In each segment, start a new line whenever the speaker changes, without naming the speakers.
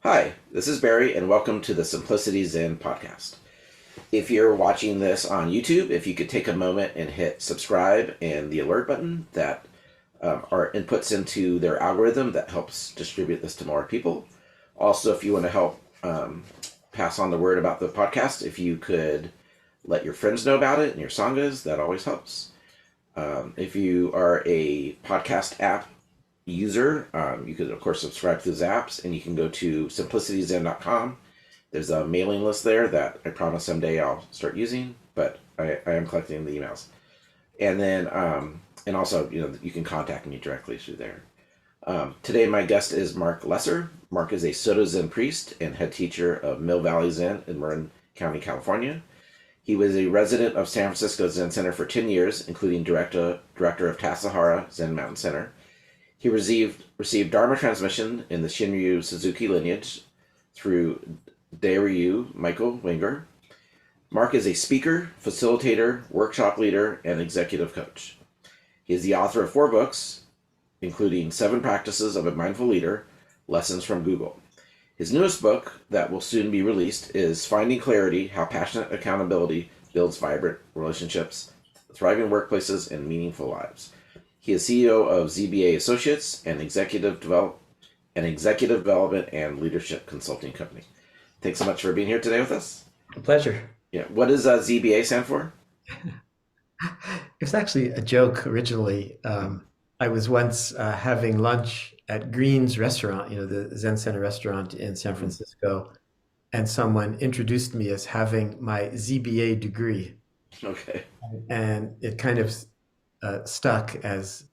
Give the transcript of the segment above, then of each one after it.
Hi, this is Barry, and welcome to the Simplicity Zen podcast. If you're watching this on YouTube, if you could take a moment and hit subscribe and the alert button, that are inputs into their algorithm that helps distribute this to more people. Also, if you want to help pass on the word about the podcast, if you could let your friends know about it and your sanghas, that always helps. If you are a podcast app user, you could, of course, subscribe to those apps, and you can go to simplicityzen.com. There's a mailing list there that I promise someday I'll start using, but I am collecting the emails. And then, and also, you can contact me directly through there. Today, my guest is Marc Lesser. Marc is a Soto Zen priest and head teacher of Mill Valley Zen in Marin County, California. He was a resident of San Francisco Zen Center for 10 years, including director of Tassajara Zen Mountain Center. He received dharma transmission in the Shunryū Suzuki lineage through Dairyu Michael Wenger. Marc is a speaker, facilitator, workshop leader, and executive coach. He is the author of 4 books, including 7 Practices of a Mindful Leader, Lessons from Google. His newest book, that will soon be released, is Finding Clarity: How Passionate Accountability Builds Vibrant Relationships, Thriving Workplaces, and Meaningful Lives. He is CEO of ZBA Associates, an executive development and leadership consulting company. Thanks so much for being here today with us.
A pleasure.
Yeah. What does ZBA stand for?
It was actually a joke originally. I was once having lunch at Green's restaurant, the Zen Center restaurant in San Francisco, and someone introduced me as having my ZBA degree.
Okay.
And it kind of stuck as,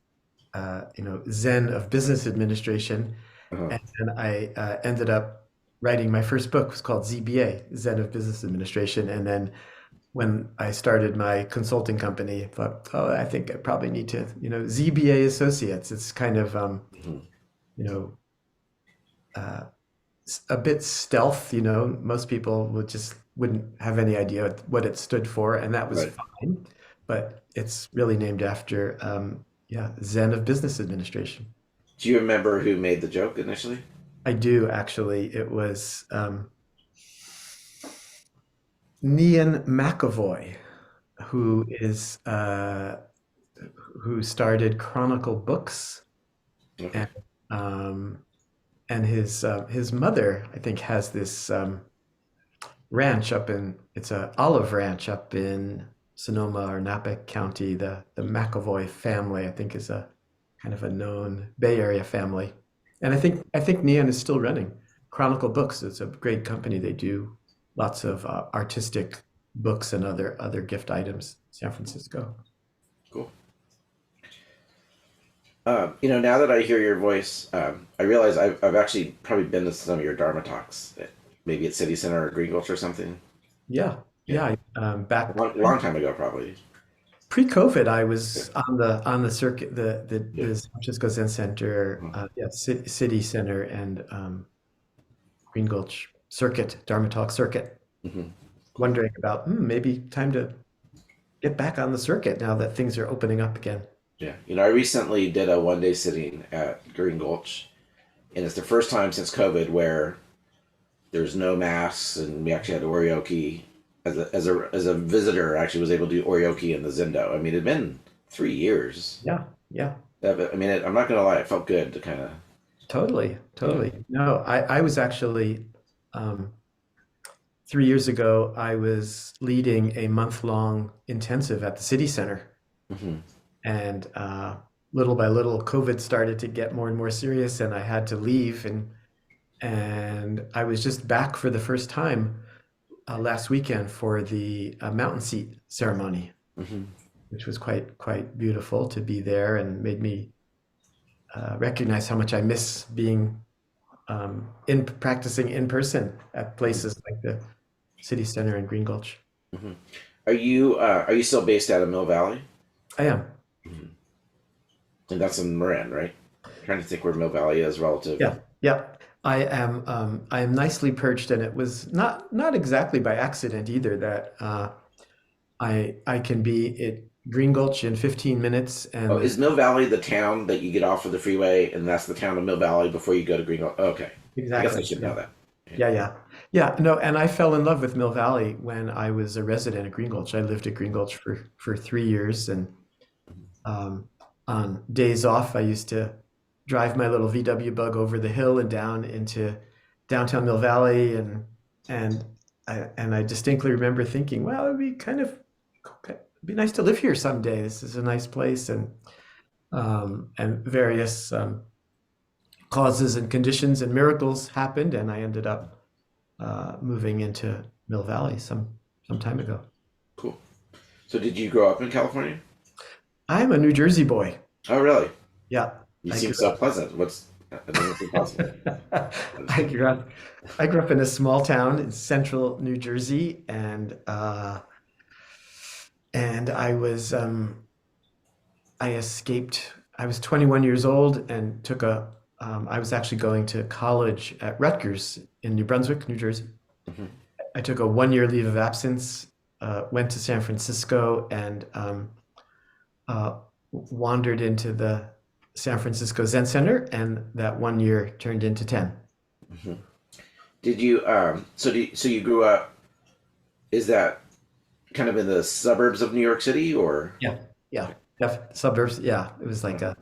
Zen of Business Administration.
Uh-huh.
And then I ended up writing my first book. It was called ZBA, Zen of Business Administration. And then when I started my consulting company, I thought, I think I probably need to, ZBA Associates. It's kind of, a bit stealth. Most people wouldn't have any idea what it stood for, and that was
Right.
fine. But it's really named after, Zen of Business Administration.
Do you remember who made the joke initially?
I do, actually. It was Nian McAvoy, who started Chronicle Books,
Okay.
and his mother, I think, has this ranch it's a olive ranch up in Sonoma or Napa County. The McAvoy family, I think, is a kind of a known Bay Area family. And I think Nian is still running Chronicle Books. It's a great company. They do lots of artistic books and other gift items in San Francisco.
Cool. Now that I hear your voice, I realize I've actually probably been to some of your Dharma talks, maybe at City Center or Green Gulch or something.
Yeah. Back
Long time ago, probably.
pre-COVID, I was on the circuit, the San Francisco Zen Center, City Center, and Green Gulch circuit, Dharma talk circuit.
Mm-hmm.
Wondering about maybe time to get back on the circuit now that things are opening up again.
Yeah. I recently did a one-day sitting at Green Gulch, and it's the first time since COVID where there's no masks, and we actually had oryoki. As a visitor, I actually was able to do oryoki in the Zendo. I mean, it'd been 3 years.
Yeah.
I mean, I'm not gonna lie, it felt good to kind of.
Totally. No, I was actually 3 years ago. I was leading a month-long intensive at the City Center,
Mm-hmm.
and little by little, COVID started to get more and more serious, and I had to leave, and I was just back for the first time last weekend for the mountain seat ceremony,
Mm-hmm.
which was quite beautiful to be there, and made me recognize how much I miss being practicing in person at places like the City Center and Green Gulch.
Mm-hmm. Are you still based out of Mill Valley?
I am.
Mm-hmm. And that's in Marin, right? Trying to think where Mill Valley is relative.
Yeah. I am nicely perched, and it was not exactly by accident either that I can be at Green Gulch in 15 minutes. And
Oh, is Mill Valley the town that you get off of the freeway, and that's the town of Mill Valley before you go to Green Gulch? Okay. I guess I
exactly,
should
yeah.
know that.
Yeah, yeah. Yeah, no, and I fell in love with Mill Valley when I was a resident at Green Gulch. I lived at Green Gulch for 3 years, and um, on days off, I used to drive my little VW bug over the hill and down into downtown Mill Valley, and I distinctly remember thinking, well, it'd be it'd be nice to live here someday. This is a nice place, and various causes and conditions and miracles happened, and I ended up moving into Mill Valley some time ago.
Cool. So did you grow up in California?
I'm a New Jersey boy.
Oh, really?
Yeah,
You
I
seem
grew
so
up.
pleasant. I don't think possible.
I grew up. I grew up in a small town in central New Jersey, and I escaped. I was 21 years old and took a. I was actually going to college at Rutgers in New Brunswick, New Jersey.
Mhm.
I took a 1 year leave of absence, went to San Francisco, and uh, wandered into the San Francisco Zen Center, and that 1 year turned into 10.
Mhm. Did you so you grew up, is that kind of in the suburbs of New York City or
Yeah. Yeah, suburbs. Yeah, it was like
Mhm.
a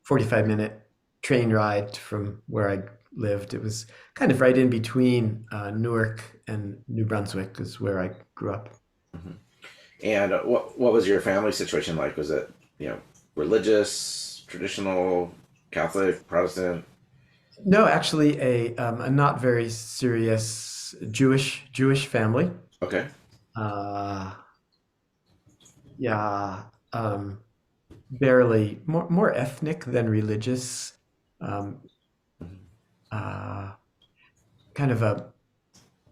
45-minute train ride from where I lived. It was kind of right in between Newark and New Brunswick is where I grew up.
Mhm. And what was your family situation like? Was it, you know, religious, traditional, Catholic, Protestant?
No, actually, a not very serious Jewish family.
Okay.
Uh, yeah, barely more ethnic than religious. Um,
Mhm.
uh, Kind of a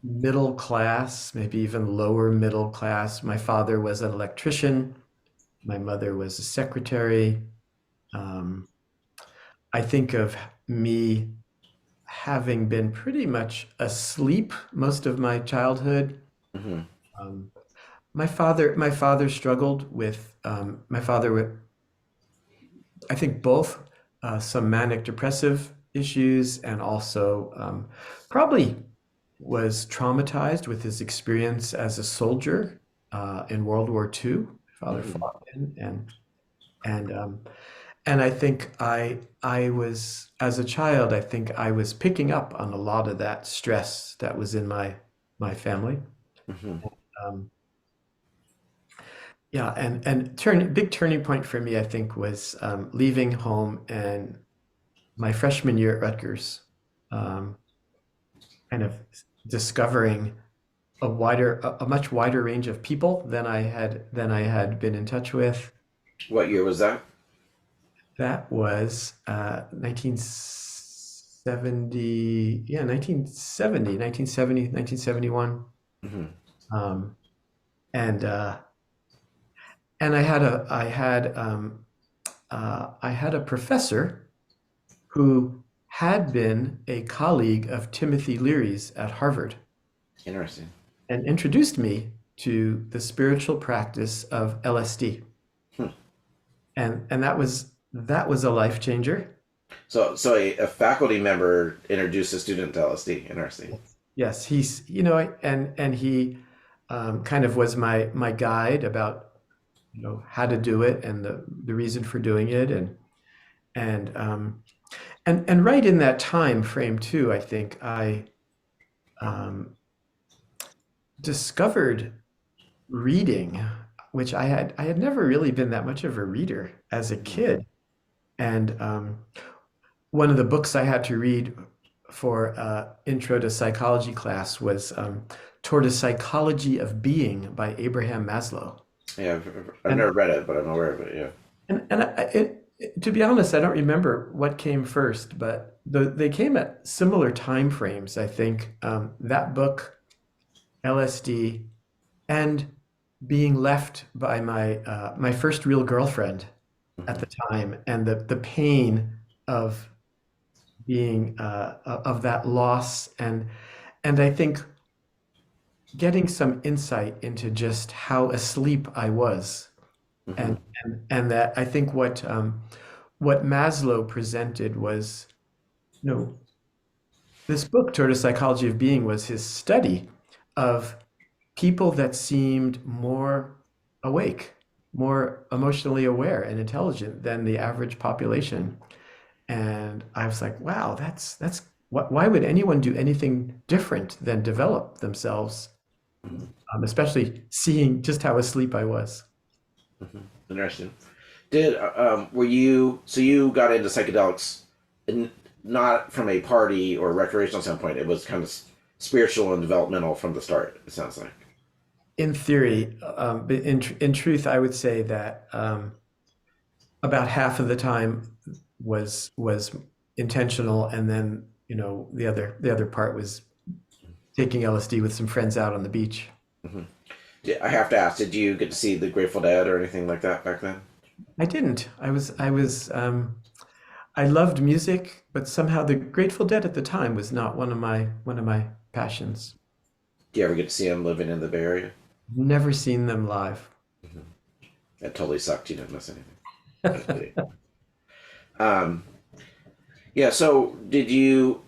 middle class, maybe even lower middle class. My father was an electrician. My mother was a secretary. Um, I think of me having been pretty much asleep most of my childhood.
Mhm.
Um, my father struggled with my father with I think both some manic depressive issues and also probably was traumatized with his experience as a soldier in World War II. My father
Mhm.
fought in, and I think I was as a child. I think I was picking up on a lot of that stress that was in my family.
Mhm.
Um, yeah, and big turning point for me, I think, was leaving home and my freshman year at Rutgers, um, kind of discovering a much wider range of people than I had been in touch with.
What year was that?
That was 1970, yeah, 1971.
Mhm.
Um, and and I had a professor who had been a colleague of Timothy Leary's at Harvard
Interesting.
and introduced me to the spiritual practice of LSD.
Hmm.
And that was a life changer.
So a faculty member introduced a student to LSD. Interesting.
Yes, he's, and he kind of was my guide about, how to do it and the reason for doing it. And and right in that time frame too, I think I um, discovered reading, which I had never really been that much of a reader as a
Mhm.
kid. And one of the books I had to read for intro to psychology class was Toward a Psychology of Being by Abraham Maslow.
Yeah, I've
And
never read it, but I'm aware of it. Yeah.
to be honest, I don't remember what came first, but they came at similar time frames. I think that book, LSD, and being left by my first real girlfriend at
Mhm.
the time, and the pain of being of that loss, and I think getting some insight into just how asleep I was, and
Mhm.
and that I think what Maslow presented was, you know This book, Toward a Psychology of Being, was his study of people that seemed more awake, more emotionally aware and intelligent than the average population. And I was like, wow, why would anyone do anything different than develop themselves,
Mhm.
especially seeing just how asleep I was.
Mhm. Interesting. Did were you so you got into psychedelics, n- not from a party or recreational standpoint? It was kind of spiritual and developmental from the start. It sounds like.
In theory, but in truth, I would say that about half of the time was intentional, and then the other part was taking LSD with some friends out on the beach.
Hmm. I have to ask: did you get to see the Grateful Dead or anything like that back then?
I didn't. I loved music, but somehow the Grateful Dead at the time was not one of my passions.
Do you ever get to see them living in the Bay Area?
Never seen them live.
Hmm. That totally sucked. You didn't miss anything. Just kidding. Um, yeah. So did you?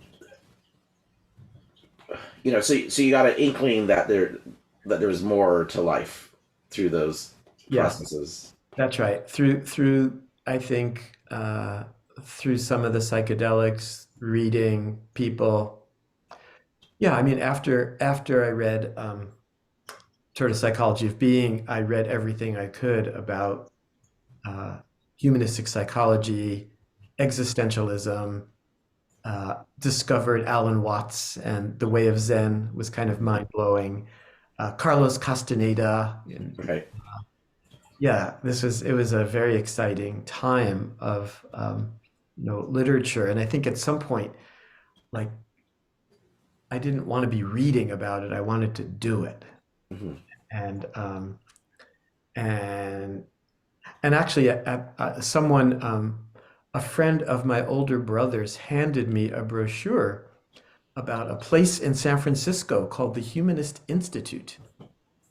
So you got an inkling that there was more to life through those
Yeah,
processes.
that's right. Through I think through some of the psychedelics, reading people. Yeah, I mean after I read Toward a Psychology of Being, I read everything I could about uh, humanistic psychology, existentialism, discovered Alan Watts and the Way of Zen was kind of mind blowing. Carlos Castaneda, and
Right.
yeah, it was a very exciting time of literature, and I think at some point, like I didn't want to be reading about it; I wanted to do it,
Hmm.
and and and actually, someone, a friend of my older brother's, handed me a brochure about a place in San Francisco called the Humanist Institute.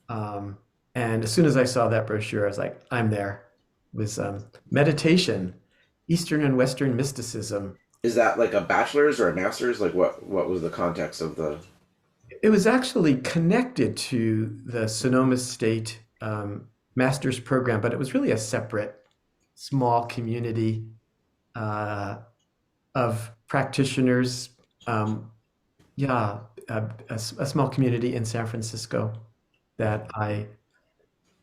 Um, and as soon as I saw that brochure, I was like, I'm there. It was meditation, Eastern and Western mysticism.
Is that like a bachelor's or a master's? Like what was the context of the?
It was actually connected to the Sonoma State master's program, but it was really a separate, small community uh, of practitioners. Um, yeah, a small community in San Francisco that I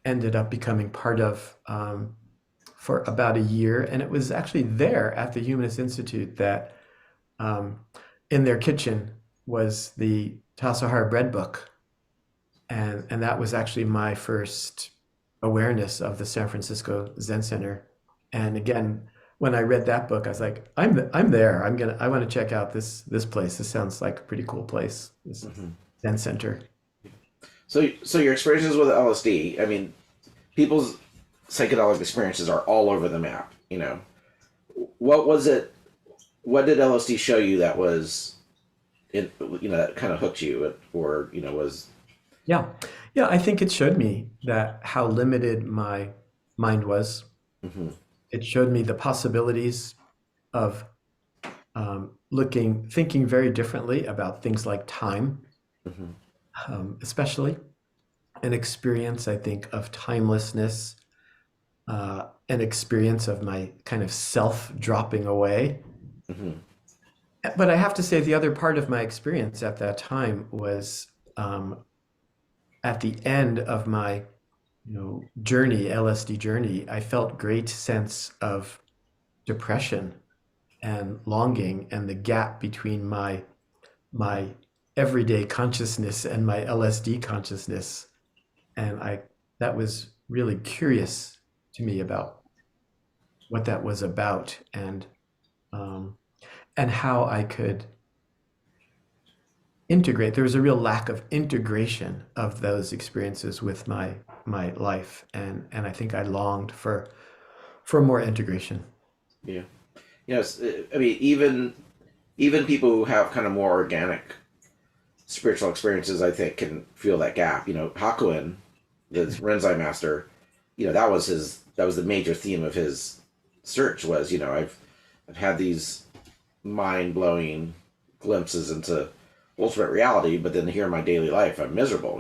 ended up becoming part of for about a year. And it was actually there at the Humanist Institute that um, in their kitchen was the Tassajara bread book. And that was actually my first awareness of the San Francisco Zen Center. And again, when I read that book, I was like, I'm there. I want to check out this place. This sounds like a pretty cool place. This
Mhm.
Zen Center.
So your experiences with LSD. I mean, people's psychedelic experiences are all over the map. What was it? What did LSD show you that was that kind of hooked you, or was.
Yeah. Yeah, I think it showed me that how limited my mind was.
Hmm.
It showed me the possibilities of thinking very differently about things like time,
Hmm.
especially an experience, I think, of timelessness, an experience of my kind of self dropping away.
Hmm.
But I have to say, the other part of my experience at that time was um, at the end of my journey, LSD journey, I felt great sense of depression and longing and the gap between my everyday consciousness and my LSD consciousness. And I that was really curious to me about what that was about um, and how I could integrate. There was a real lack of integration of those experiences with my life, and I think I longed for more integration.
Yeah. Yes. I mean, even people who have kind of more organic spiritual experiences, I think, can feel that gap. Hakuin, the Renzai master, that was the major theme of his search was, I've had these mind blowing glimpses into ultimate reality, but then here in my daily life, I'm miserable.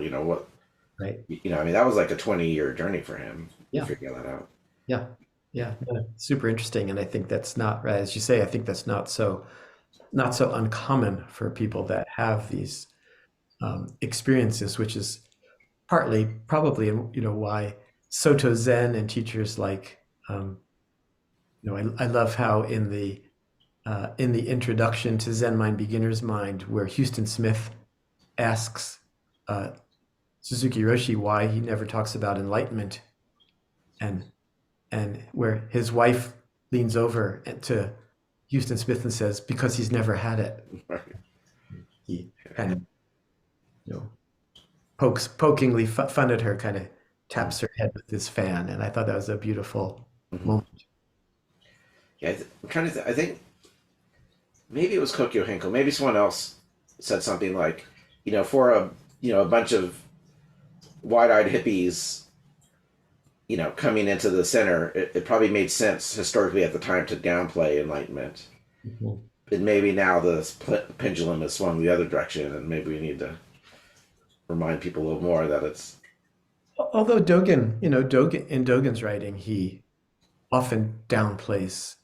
Right.
I mean, that was like a 20-year journey for him to
Yeah.
figure that out.
Yeah. Yeah. No, super interesting. And I think that's not, right, as you say, I think that's not so uncommon for people that have these experiences, which is partly probably, why Soto Zen and teachers like, um, I love how in the introduction to Zen Mind, Beginner's Mind, where Houston Smith asks uh, Suzuki Roshi why he never talks about enlightenment, and where his wife leans over to Houston Smith and says, because he's never had it.
Right.
He kind of, you know, pokingly fun at her, kind of taps her head with his fan, and I thought that was a beautiful
Mm-hmm.
moment.
Yeah, I'm trying to. I think maybe it was Kokyo Henko. Maybe someone else said something like, for a bunch of wide-eyed hippies, coming into the center, it probably made sense historically at the time to downplay enlightenment.
Mhm.
And maybe now the pendulum has swung the other direction, and maybe we need to remind people a little more that it's.
Although Dogen, in Dogen's writing, he often downplays,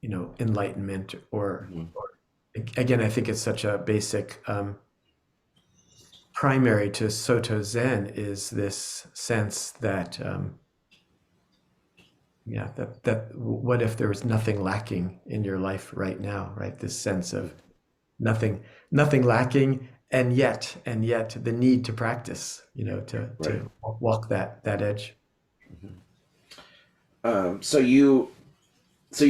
enlightenment,
Mhm.
or again, I think it's such a basic primary to Soto Zen is this sense that, yeah, that what if there was nothing lacking in your life right now, right? This sense of nothing, nothing lacking, and yet the need to practice,
Right.
to walk that edge.
Mhm. So you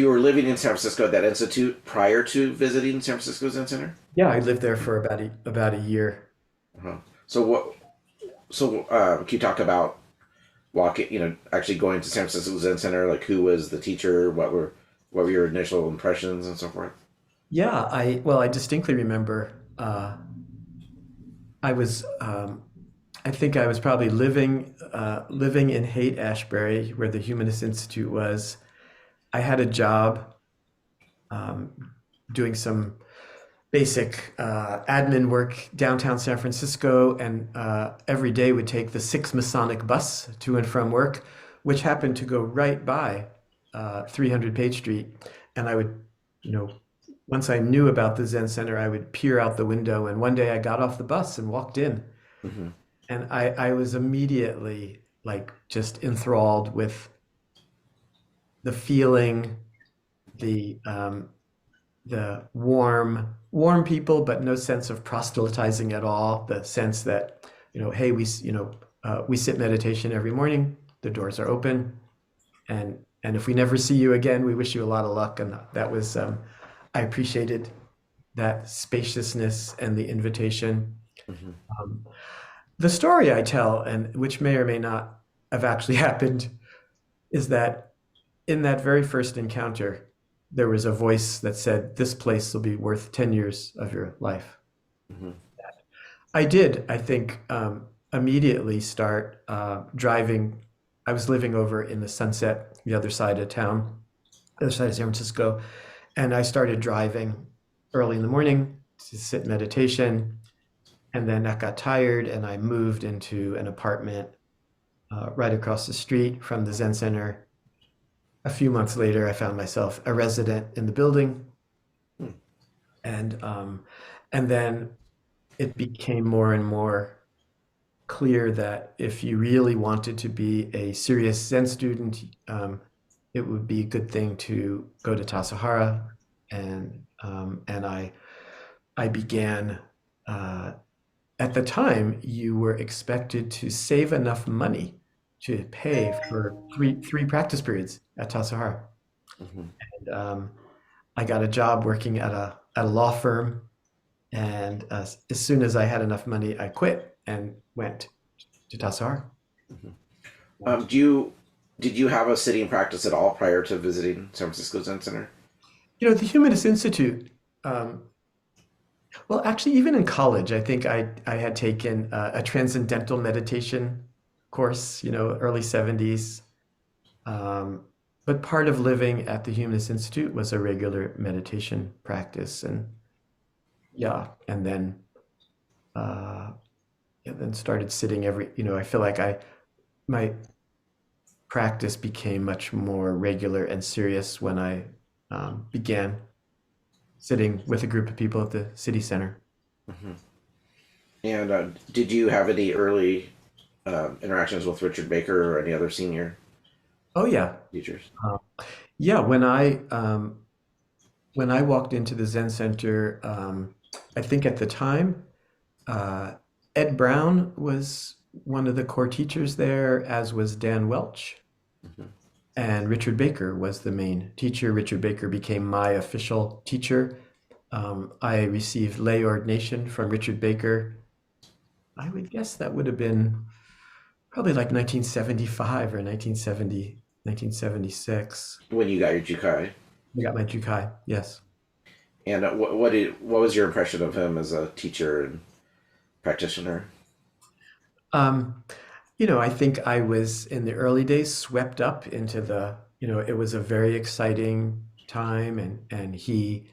were living in San Francisco at that institute prior to visiting San Francisco Zen Center.
Yeah, I lived there for about a year.
Uh-huh. So what? So can you talk about walking? Actually going to San Francisco Zen Center. Like, who was the teacher? What were your initial impressions and so forth?
Yeah, I distinctly remember I was I think I was probably living in Haight Ashbury, where the Humanist Institute was. I had a job um, doing some basic admin work downtown San Francisco, and every day would take the 6 Masonic bus to and from work, which happened to go right by 300 Page Street. And I would, you know, once I knew about the Zen Center, I would peer out the window. And one day I got off the bus and walked in,
Hmm.
and I was immediately like just enthralled with the feeling, the warm people, but no sense of proselytizing at all. The sense that, hey, we sit meditation every morning. The doors are open, and if we never see you again, we wish you a lot of luck. And that was, I appreciated that spaciousness and the invitation.
Hmm.
Um, the story I tell, and which may or may not have actually happened, is that in that very first encounter, there was a voice that said, "This place will be worth 10 years of your life."
Hmm.
I did, I think, immediately start driving. I was living over in the Sunset, the other side of town, the other side of San Francisco, and I started driving early in the morning to sit meditation. And then I got tired and I moved into an apartment right across the street from the Zen Center. A few months later, I found myself a resident in the building, and then it became more and more clear that if you really wanted to be a serious Zen student, it would be a good thing to go to Tassajara, and I began. Uh, at the time, you were expected to save enough money to pay for three practice periods at Tassajara.
Hmm.
And I got a job working at a law firm, and as soon as I had enough money, I quit and went to Tassajara.
Hmm. Do you did you have a sitting practice at all prior to visiting San Francisco Zen Center?
The Humanist Institute. Um, well, actually, even in college, I think I had taken a transcendental meditation course. Early '70s. Um, but part of living at the Humanist Institute was a regular meditation practice, and yeah, uh, and then started sitting every, I feel like my practice became much more regular and serious when I began sitting with a group of people at the city center.
Hmm. And did you have any early interactions with Richard Baker or any other senior
Oh yeah,
teachers?
uh, yeah. When I walked into the Zen Center, I think at the time uh, Ed Brown was one of the core teachers there, as was Dan Welch,
Hmm.
and Richard Baker was the main teacher. Richard Baker became my official teacher. I received lay ordination from Richard Baker. I would guess that would have been probably like 1975 or 1970, 1976.
When you got your Jukai.
I got my Jukai, yes.
And what was your impression of him as a teacher and practitioner?
Um, I think I was in the early days swept up into it was a very exciting time, and he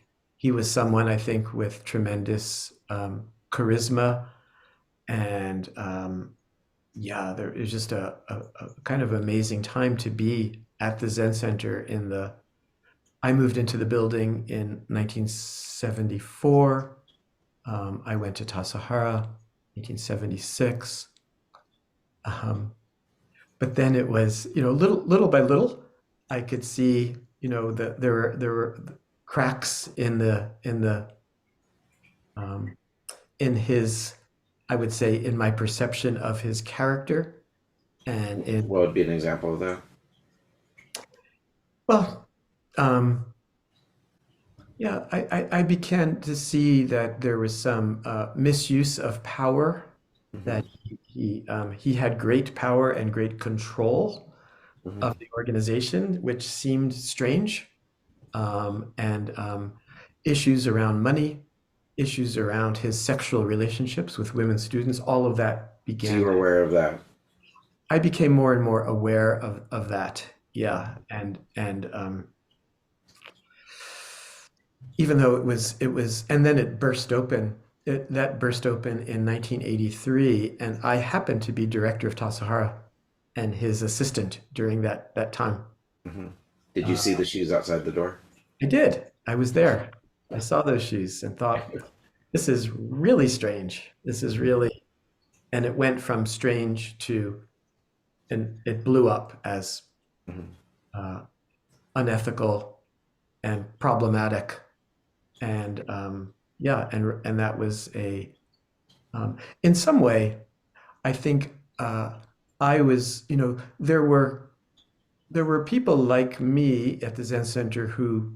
was someone I think with tremendous charisma, and yeah, there is just a kind of amazing time to be at the Zen Center I moved into the building in 1974. I went to Tassajara, 1976. Um, but then it was, little by little, I could see, that there were cracks um, in his, I would say, in my perception of his character, and in
What would be an example of that?
well, um, yeah, I began to see that there was some misuse of power,
Hmm.
that he had great power and great control
Hmm.
of the organization, which seemed strange, and issues around money, issues around his sexual relationships with women students, all of that
So you
began.
were aware of that.
I became more and more aware of that. Yeah, and even though and then it burst open. That burst open in 1983, and I happened to be director of Tassajara and his assistant during that time.
Hmm. Did you see
Uh,
the shoes outside the door?
I did. I was there. I saw those shoes and thought, this is really strange. This is really, and it went from strange to, and it blew up as
Hmm.
uh, unethical and problematic. And yeah, and that was in some way, I think I was, there were people like me at the Zen Center who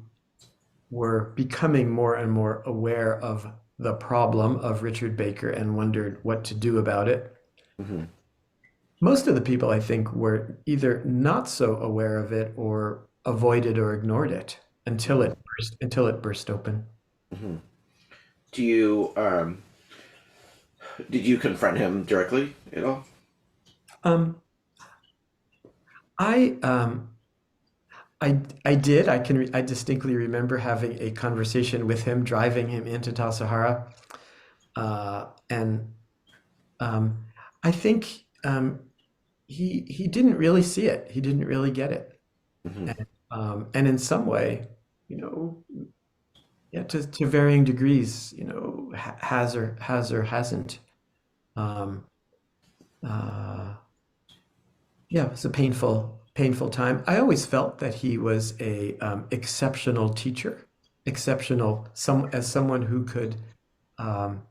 were becoming more and more aware of the problem of Richard Baker and wondered what to do about it.
Hmm.
Most of the people, I think, were either not so aware of it or avoided or ignored it until it burst open.
Hmm. Do you did you confront him directly at all?
Um, I um, I did. I distinctly remember having a conversation with him, driving him into Tassajara, and um, I think he didn't really see it. He didn't really get it,
Hmm.
and in some way, you know, yeah, to varying degrees, has or hasn't. Um, uh, yeah, it's a painful time. I always felt that he was a exceptional teacher, exceptional as someone who could um,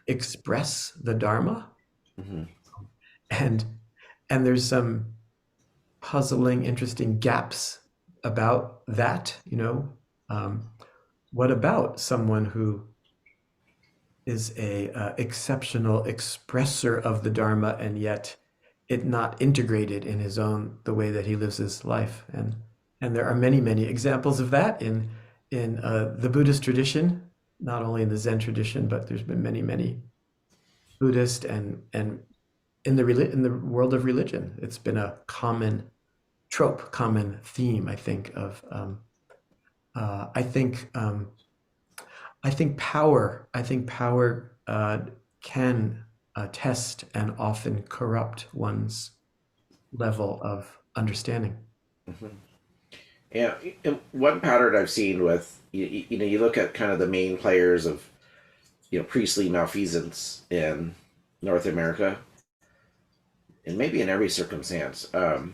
express the Dharma,
Hmm.
and there's some puzzling, interesting gaps about that. Um, what about someone who is a exceptional expresser of the Dharma, and yet it not integrated in the way that he lives his life? And there are many examples of that in the Buddhist tradition, not only in the Zen tradition, but there's been many Buddhist and in the world of religion, it's been a common trope, common theme, I think, of I think I think power can test and often corrupt one's level of understanding.
Hmm. Yeah, and one pattern I've seen with you look at kind of the main players of priestly malfeasance in North America, and maybe in every circumstance, or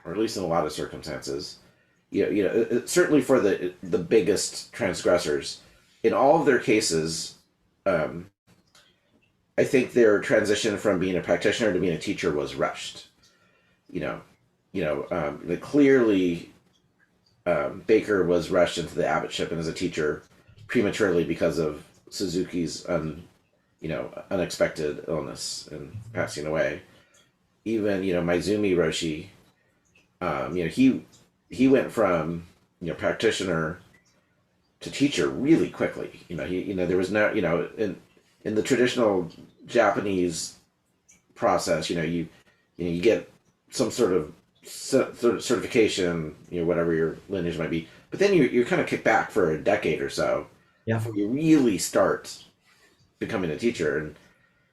at least in a lot of circumstances. Certainly for the biggest transgressors, in all of their cases, um, I think their transition from being a practitioner to being a teacher was rushed. You know, clearly Baker was rushed into the abbotship and as a teacher prematurely because of Suzuki's unexpected illness and passing away. Even Maizumi Roshi, he went from practitioner to teacher really quickly. There was no in the traditional Japanese process. You get some sort of certification, whatever your lineage might be, but then you're kind of kicked back for a decade or so
Yeah.
before you really start becoming a teacher. And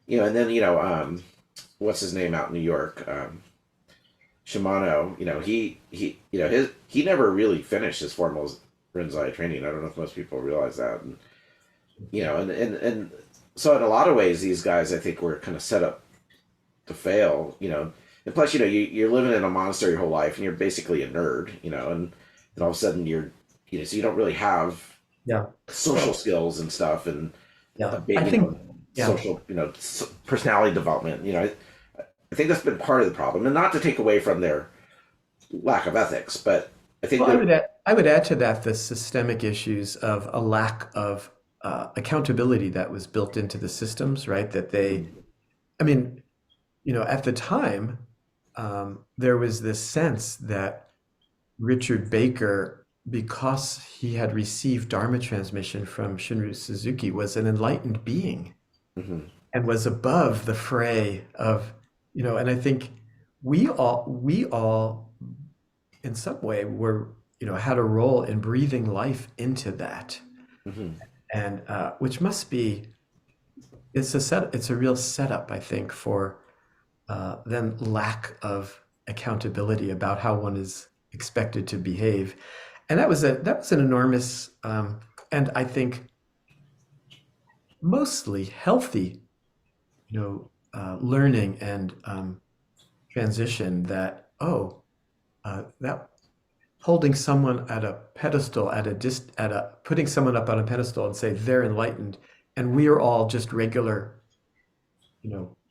and then what's his name out in New York, Shimano. He never really finished his formal Rinzai training. I don't know if most people realize that. And and so in a lot of ways these guys I think were kind of set up to fail. And plus you're living in a monastery your whole life and you're basically a nerd. And all of a sudden you're so you don't really have
Yeah.
social skills and stuff, and
Yeah.
a big
I think, yeah.
social personality development. I think that's been part of the problem, and not to take away from their lack of ethics, but I think
Well,
that.
I would add to that the systemic issues of a lack of accountability that was built into the systems, right? That they, I mean, at the time, there was this sense that Richard Baker, because he had received Dharma transmission from Shunryū Suzuki, was an enlightened being
Mhm.
and was above the fray of, and I think we all in some way were, had a role in breathing life into that.
Mhm.
And which must be, it's a real setup, I think, for then lack of accountability about how one is expected to behave. And that was an enormous, and I think mostly healthy, learning and transition that, that holding someone at a pedestal putting someone up on a pedestal and say they're enlightened and we are all just regular,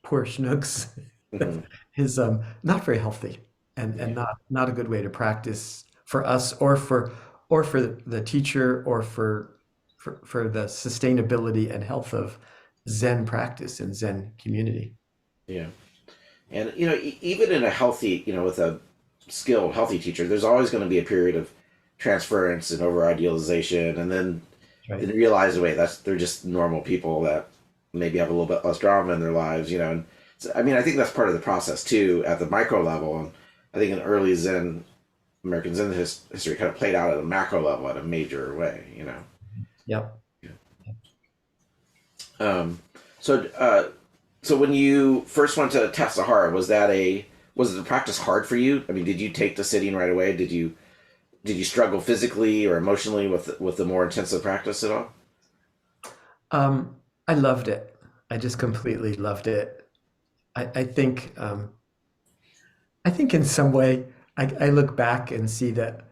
poor schnooks
Mhm.
is not very healthy and
Yeah.
not a good way to practice for us or for the teacher or for the sustainability and health of Zen practice and Zen community.
Yeah. And even in a healthy, with a skilled, healthy teacher, there's always going to be a period of transference and over idealization, and then
Right.
you realize, wait, they're just normal people that maybe have a little bit less drama in their lives, And so, I think that's part of the process too, at the micro level. And I think in early Zen, American Zen history kind of played out at a macro level, at a major way.
Yep.
Yeah. Um, so, so when you first went to Tassajara, was the practice hard for you? Did you take to sitting right away? Did you struggle physically or emotionally with the more intensive practice at all?
I loved it. I just completely loved it. I think in some way I look back and see that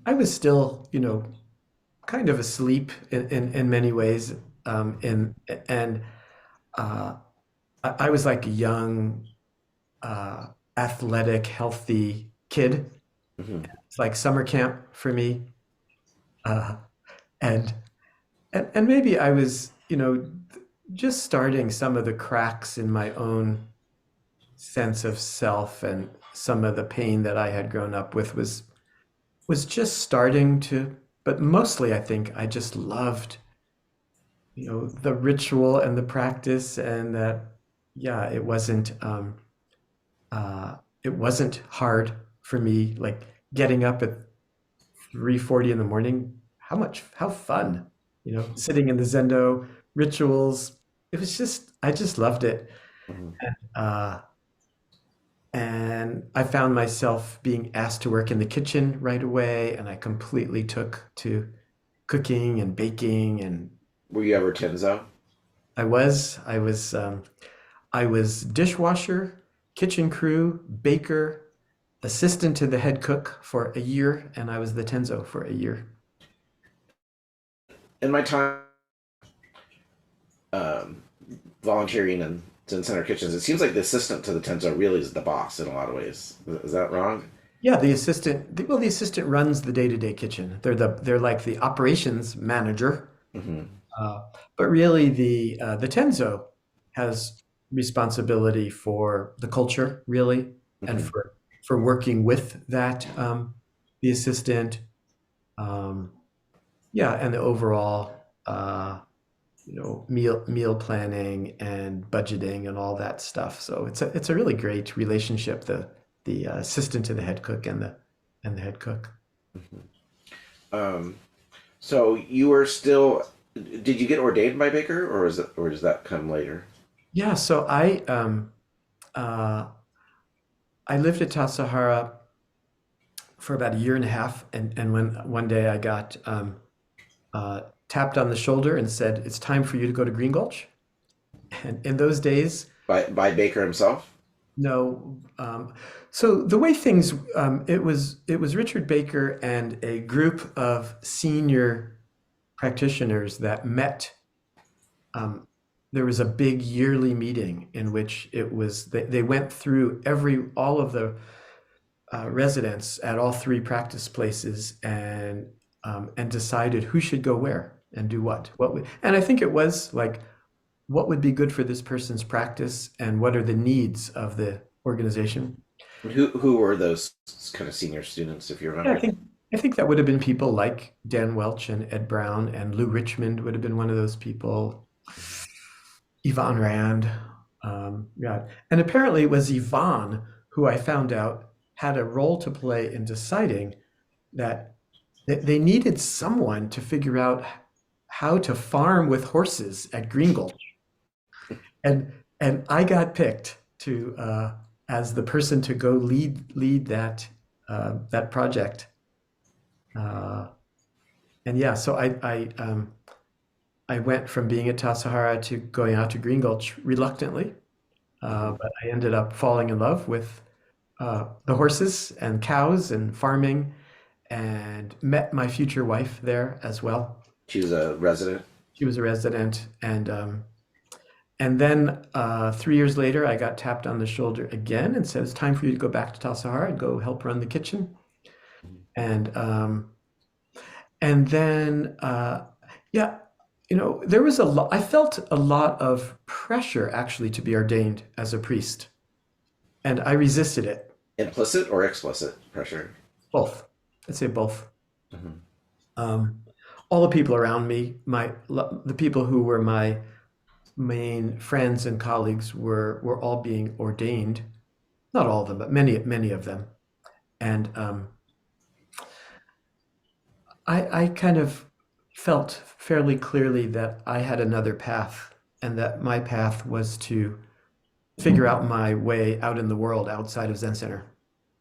I was still, kind of asleep in many ways. And uh, I was like a young, uh, athletic, healthy kid.
Hmm.
It's like summer camp for me. Uh, and, and maybe I was, just starting some of the cracks in my own sense of self, and some of the pain that I had grown up with was just starting to, but mostly I think I just loved, the ritual and the practice, and that, yeah, uh, it wasn't hard for me, like getting up at 3:40 in the morning. How fun. sitting in the Zendo rituals. It was just, I just loved it.
Mhm.
Uh, and I found myself being asked to work in the kitchen right away, and I completely took to cooking and baking. And
Were you ever Tenzo?
I was dishwasher, kitchen crew, baker, assistant to the head cook for a year, and I was the Tenzo for a year.
In my time um, volunteering in Zen Center kitchens, it seems like the assistant to the Tenzo really is the boss in a lot of ways. Is that wrong?
Yeah, the assistant runs the day-to-day kitchen. They're like the operations manager.
Hmm.
Uh, but really, the Tenzo has responsibility for the culture, really, and
Hmm.
for working with that the assistant, um, yeah, and the overall meal planning and budgeting and all that stuff. So it's a really great relationship, the assistant to the head cook and the head cook.
Um, so you were still. Did you get ordained by Baker, or does that come later?
Yeah, so uh, I lived at Tassajara for about a year and a half, and when one day I got tapped on the shoulder and said, "It's time for you to go to Green Gulch." And in those days,
By Baker himself?
no. So the way things, it was Richard Baker and a group of senior practitioners that met. Um, there was a big yearly meeting in which they went through all of the residents at all three practice places and decided who should go where and do what. And I think it was like what would be good for this person's practice and what are the needs of the organization.
Who were those kind of senior students, if you
Yeah,
remember?
I think that would have been people like Dan Welch and Ed Brown, and Lou Richmond would have been one of those people. Yvonne Rand. Yeah. And apparently it was Yvonne who I found out had a role to play in deciding that they needed someone to figure out how to farm with horses at Green Gulch. And I got picked to as the person to go lead that project. Uh, and yeah, so I went from being at Tassajara to going out to Green Gulch reluctantly.
Hmm.
But I ended up falling in love with the horses and cows and farming, and met my future wife there as well.
She was a resident.
She was a resident, and then 3 years later, I got tapped on the shoulder again and said, "It's time for you to go back to Tassajara and go help run the kitchen." And then yeah, there was a lot. I felt a lot of pressure actually to be ordained as a priest, and I resisted it.
Implicit or explicit pressure?
Both. I'd say both.
Hmm.
Um, all the people around me, the people who were my main friends and colleagues were all being ordained. Not all of them, but many of them. And I kind of felt fairly clearly that I had another path, and that my path was to figure out my way out in the world outside of Zen Center.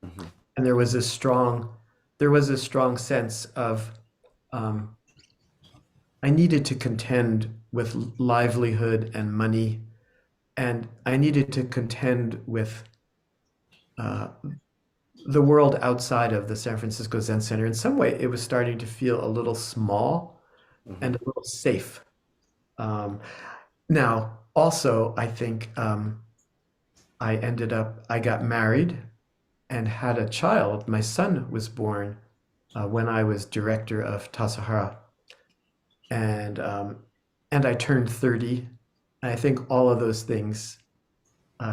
Hmm.
And there was a strong sense of um, I needed to contend with livelihood and money, and I needed to contend with uh, the world outside of the San Francisco Zen Center. In some way, it was starting to feel a little small and
Hmm.
a little safe. Um, Now, also, I think I got married and had a child. My son was born when I was director of Tassajara, and um, and I turned 30. And I think all of those things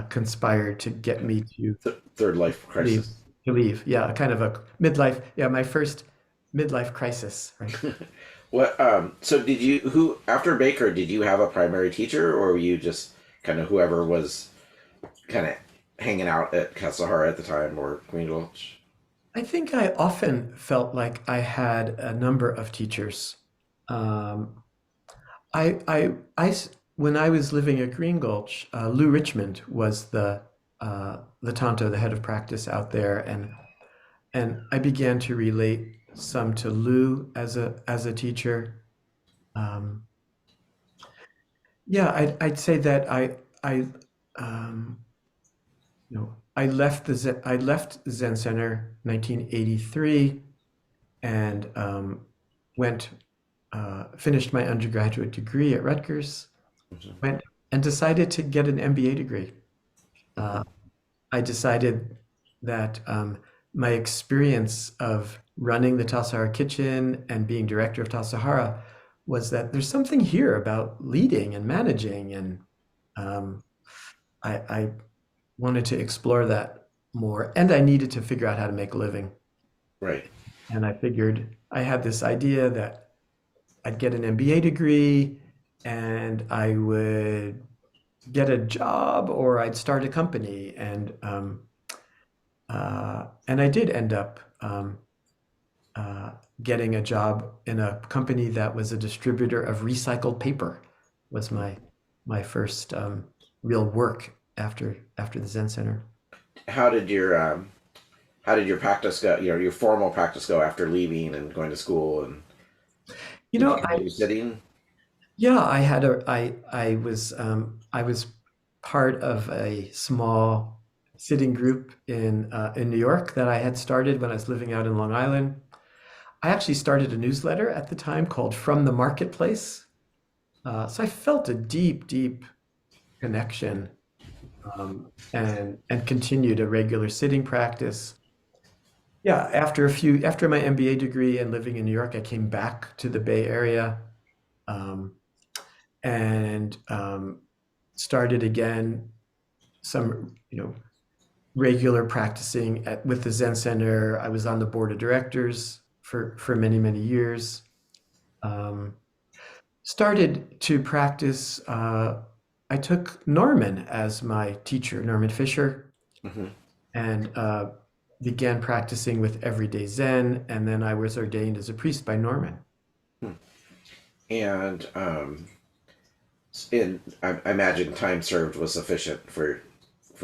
conspired to get me to
Third life
leave.
crisis.
To leave, yeah, kind of a midlife. Yeah, my first midlife crisis, right?
What? So did you? Who after Baker? Did you have a primary teacher, or were you just kind of whoever was kind of hanging out at Tassajara at the time, or Green Gulch?
I think I often felt like I had a number of teachers. Um, When I was living at Green Gulch, Lou Richmond was the Tanto, the head of practice out there, and I began to relate some to Lou as a teacher. Um, yeah, I'd say that I um, I left Zen Center 1983 and went finished my undergraduate degree at Rutgers,
Mhm.
went and decided to get an MBA degree. Uh,
Mhm.
I decided that my experience of running the Tassajara kitchen and being director of Tassajara was that there's something here about leading and managing, and um, I wanted to explore that more, and I needed to figure out how to make a living.
Right.
And I figured I had this idea that I'd get an MBA degree and I would get a job or I'd start a company. And I did end up uh, getting a job in a company that was a distributor of recycled paper. Was my first real work after the Zen Center.
How did your how did your practice go? Your formal practice go after leaving and going to school, and
You
did you
know,
continue sitting?
yeah, I was part of a small sitting group in New York that I had started when I was living out in Long Island. I actually started a newsletter at the time called From the Marketplace. So I felt a deep, deep connection and continued a regular sitting practice. Yeah, after my MBA degree and living in New York, I came back to the Bay Area um, and started again some regular practicing with the Zen Center. I was on the board of directors for many many years. Um, Started to practice. I took Norman as my teacher, Norman Fisher,
Hmm.
and began practicing with Everyday Zen. And then I was ordained as a priest by Norman.
And I imagine time served was sufficient for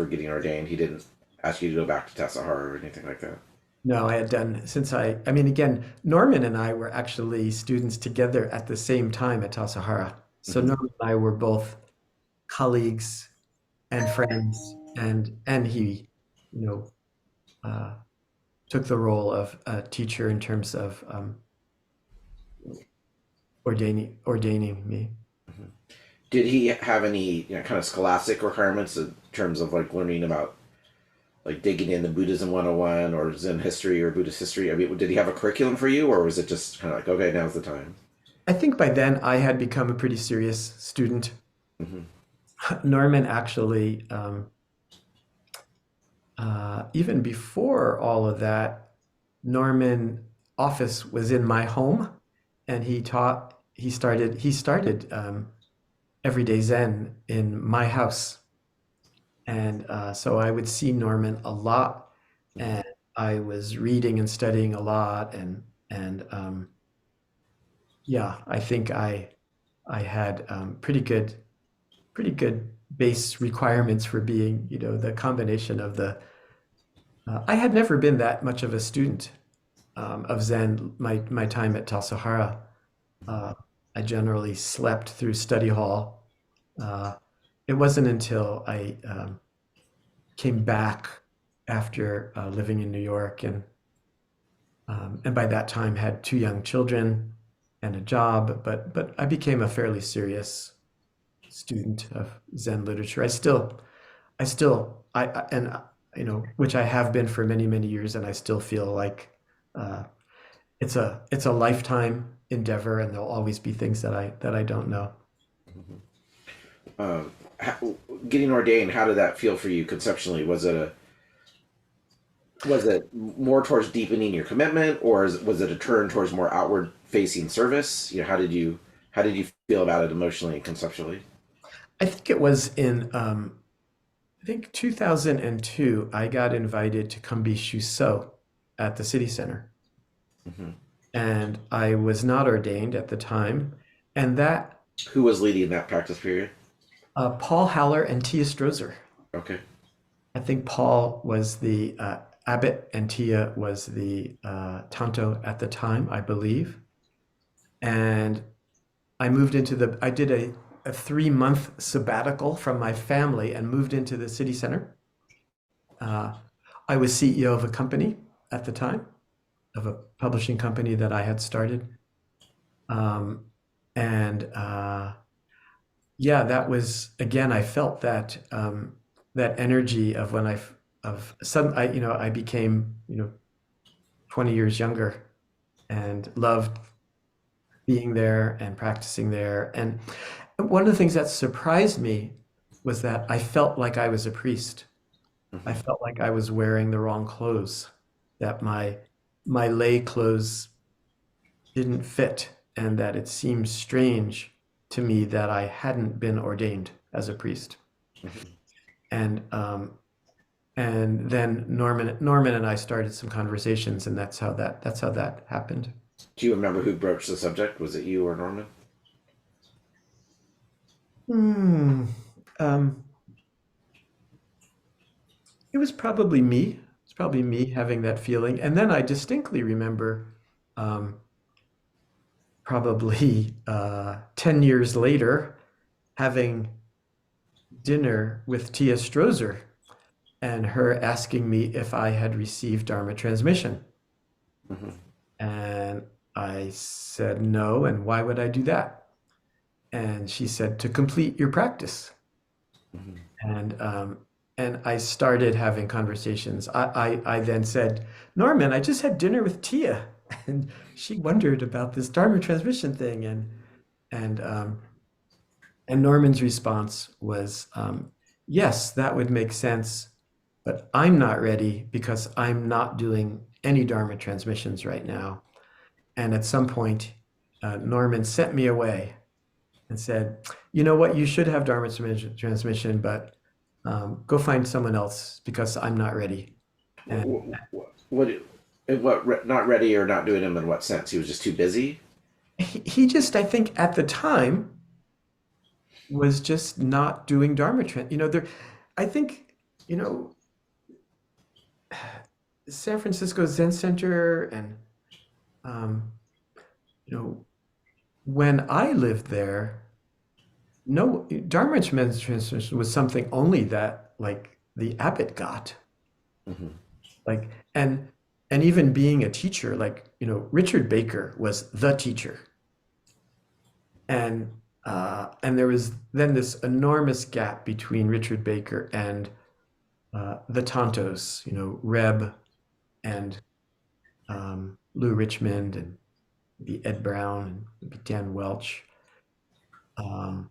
getting ordained. He didn't ask you to go back to Tassajara or anything like that.
No, I had done since I mean, again, Norman and I were actually students together at the same time at Tassajara. So
Hmm.
Norman and I were both colleagues and friends, and he, you know, uh, took the role of a teacher in terms of ordaining me.
Did he have any kind of scholastic requirements in terms of like learning about like digging into Buddhism 101 or Zen history or Buddhist history? I mean, did he have a curriculum for you, or was it just kind of like, okay, now's the time?
I think by then I had become a pretty serious student.
Hmm.
Norman actually, even before all of that, Norman office was in my home, and he started Everyday Zen in my house, and so I would see Norman a lot,
Hmm.
and I was reading and studying a lot, and yeah, I think I had pretty good base requirements for being, the combination of the. I had never been that much of a student of Zen. My time at Tassajara, uh, I generally slept through study hall. Uh, it wasn't until I came back after living in New York and by that time had two young children and a job, but I became a fairly serious student of Zen literature. Which I have been for many many years, and I still feel like uh, it's a lifetime endeavor, and there'll always be things that I don't know.
Um, how, Getting ordained, how did that feel for you conceptually? Was it more towards deepening your commitment, or was it a turn towards more outward facing service? How did you feel about it emotionally and conceptually?
I think it was in I think 2002. I got invited to come be Shuso at the city center,
Hmm.
and I was not ordained at the time, and that.
Who was leading that practice period?
Paul Haller and Tia Strozer.
Okay.
I think Paul was the abbot and Tia was the Tanto at the time, I believe. And I did a 3-month sabbatical from my family and moved into the city center. I was CEO of a company at the time, of a publishing company that I had started. Um, and Yeah, that was again. I felt that that energy of when of sudden I became 20 years younger and loved being there and practicing there. And one of the things that surprised me was that I felt like I was a priest. I
Hmm.
felt like I was wearing the wrong clothes, that my lay clothes didn't fit, and that it seemed strange to me that I hadn't been ordained as a priest.
Hmm.
And and then Norman and I started some conversations, and that's how that happened.
Do you remember who broached the subject? Was it you or Norman?
Hmm. Um, it was probably me. It's probably me having that feeling. And then I distinctly remember, um, probably 10 years later, having dinner with Tia Strozer and her asking me if I had received Dharma transmission.
Hmm.
And I said no, and why would I do that? And she said to complete your practice.
Hmm.
And and I started having conversations. I then said, Norman, I just had dinner with Tia, and she wondered about this Dharma transmission thing. And and Norman's response was, yes, that would make sense, but I'm not ready because I'm not doing any Dharma transmissions right now. And at some point, Norman sent me away and said, you know what, you should have Dharma transmission, but go find someone else because I'm not ready. And
Not ready or not doing him in what sense? He was just too busy?
he just, I think at the time, was just not doing Dharma trend. I think, you know, San Francisco Zen Center and, um, you know, when I lived there, no, Dharma transmission was something only that like the abbot got.
Hmm.
Like, and even being a teacher, like, Richard Baker was the teacher. And there was then this enormous gap between Richard Baker and the Tontos, Reb and Lou Richmond and maybe Ed Brown and maybe Dan Welch. Um,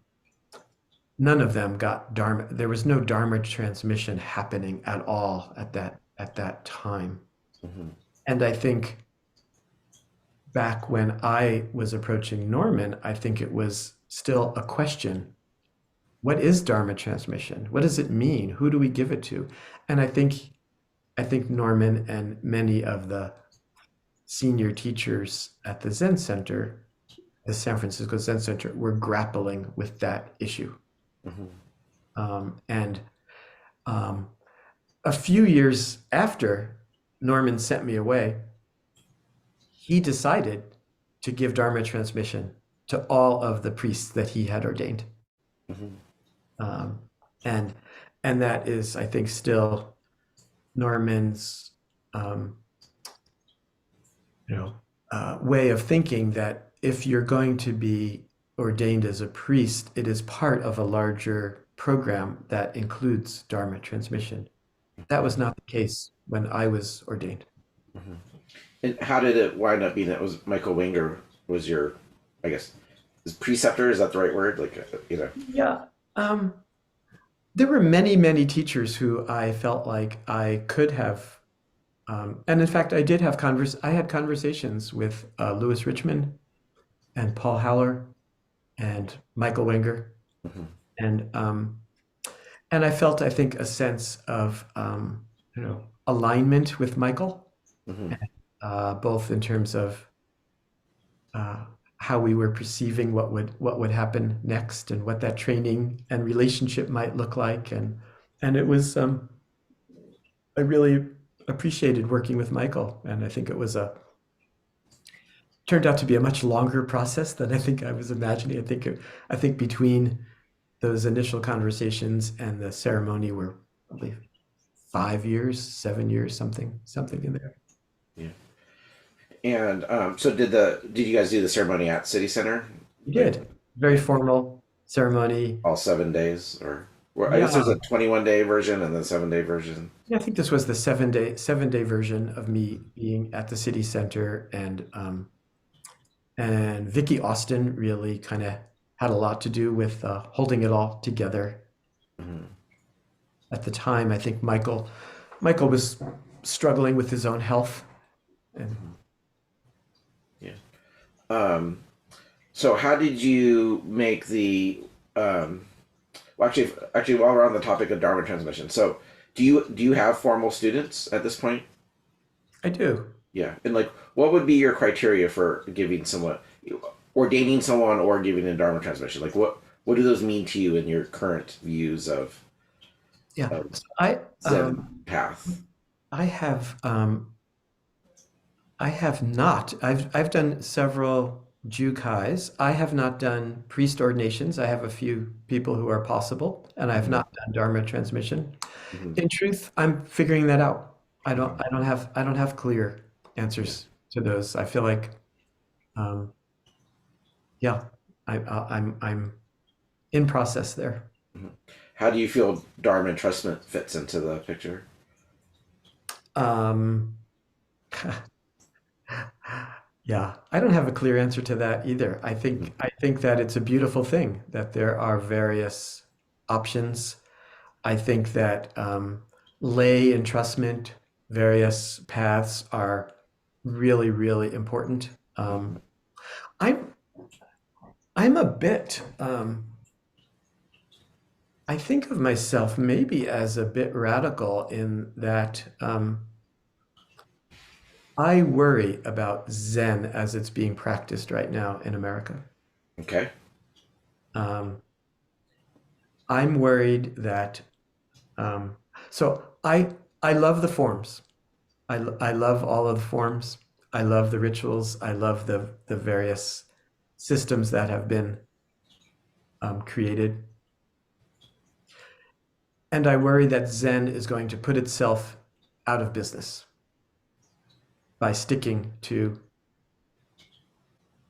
None of them got Dharma. There was no Dharma transmission happening at all at that time.
Hmm.
And I think back when I was approaching Norman, I think it was still a question. What is Dharma transmission? What does it mean? Who do we give it to? And I think Norman and many of the senior teachers at the Zen Center, the San Francisco Zen Center, were grappling with that issue.
Hmm.
And um, a few years after Norman sent me away, he decided to give Dharma transmission to all of the priests that he had ordained.
Hmm.
Um, and and that is, I think, still Norman's um, way of thinking that if you're going to be ordained as a priest, it is part of a larger program that includes Dharma transmission. That was not the case when I was ordained.
Hmm. And how did it wind up being that was Michael Wenger was your, I guess, is preceptor? Is that the right word? Like,
Yeah. Um, there were many, many teachers who I felt like I could have, and in fact, I had conversations with Louis Richmond and Paul Haller and Michael Wenger,
Hmm.
and um, and I felt, I think, a sense of alignment with Michael,
Hmm.
both in terms of uh, how we were perceiving what would happen next and what that training and relationship might look like. And it was I really appreciated working with Michael, and I think it was a turned out to be a much longer process than I think I was imagining. I think between those initial conversations and the ceremony were probably 5 years, 7 years, something in there.
Yeah. And so did you guys do the ceremony at City Center?
We
Like
did. Very formal ceremony.
all 7 days, or well, I guess there's
Yeah.
a 21-day version and then 7-day version.
Yeah, I think this was the 7-day version of me being at the city center, and Vicky Austin really kind of had a lot to do with holding it all together.
Hmm.
At the time, I think Michael was struggling with his own health, and
Yeah. Um, so how did you make the well, actually, while we're on the topic of Dharma transmission, so do you have formal students at this point?
I do.
Yeah, and like, what would be your criteria for giving someone, ordaining someone, or giving a Dharma transmission? Like, what do those mean to you in your current views
Yeah.
of
So I
Zen path?
I have I have not. I've done several Jukais. I have not done priest ordinations. I have a few people who are possible, and I have
Hmm.
not done Dharma transmission.
Hmm.
In truth, I'm figuring that out. I don't
Hmm.
I don't have I don't have clear
Yeah.
answers to those. I feel like um, yeah, I'm in process there.
Hmm. How do you feel Dharma entrustment fits into the picture?
Um, yeah, I don't have a clear answer to that either. I
Mhm.
think I think that it's a beautiful thing that there are various options. I think that lay entrustment, various paths are really, really important.
Mhm.
I'm I'm a bit I think of myself maybe as a bit radical in that I worry about Zen as it's being practiced right now in America.
Okay.
Um, I'm worried that um, so I love the forms. I love all of the forms. I love the rituals. I love the various systems that have been created. And I worry that Zen is going to put itself out of business by sticking to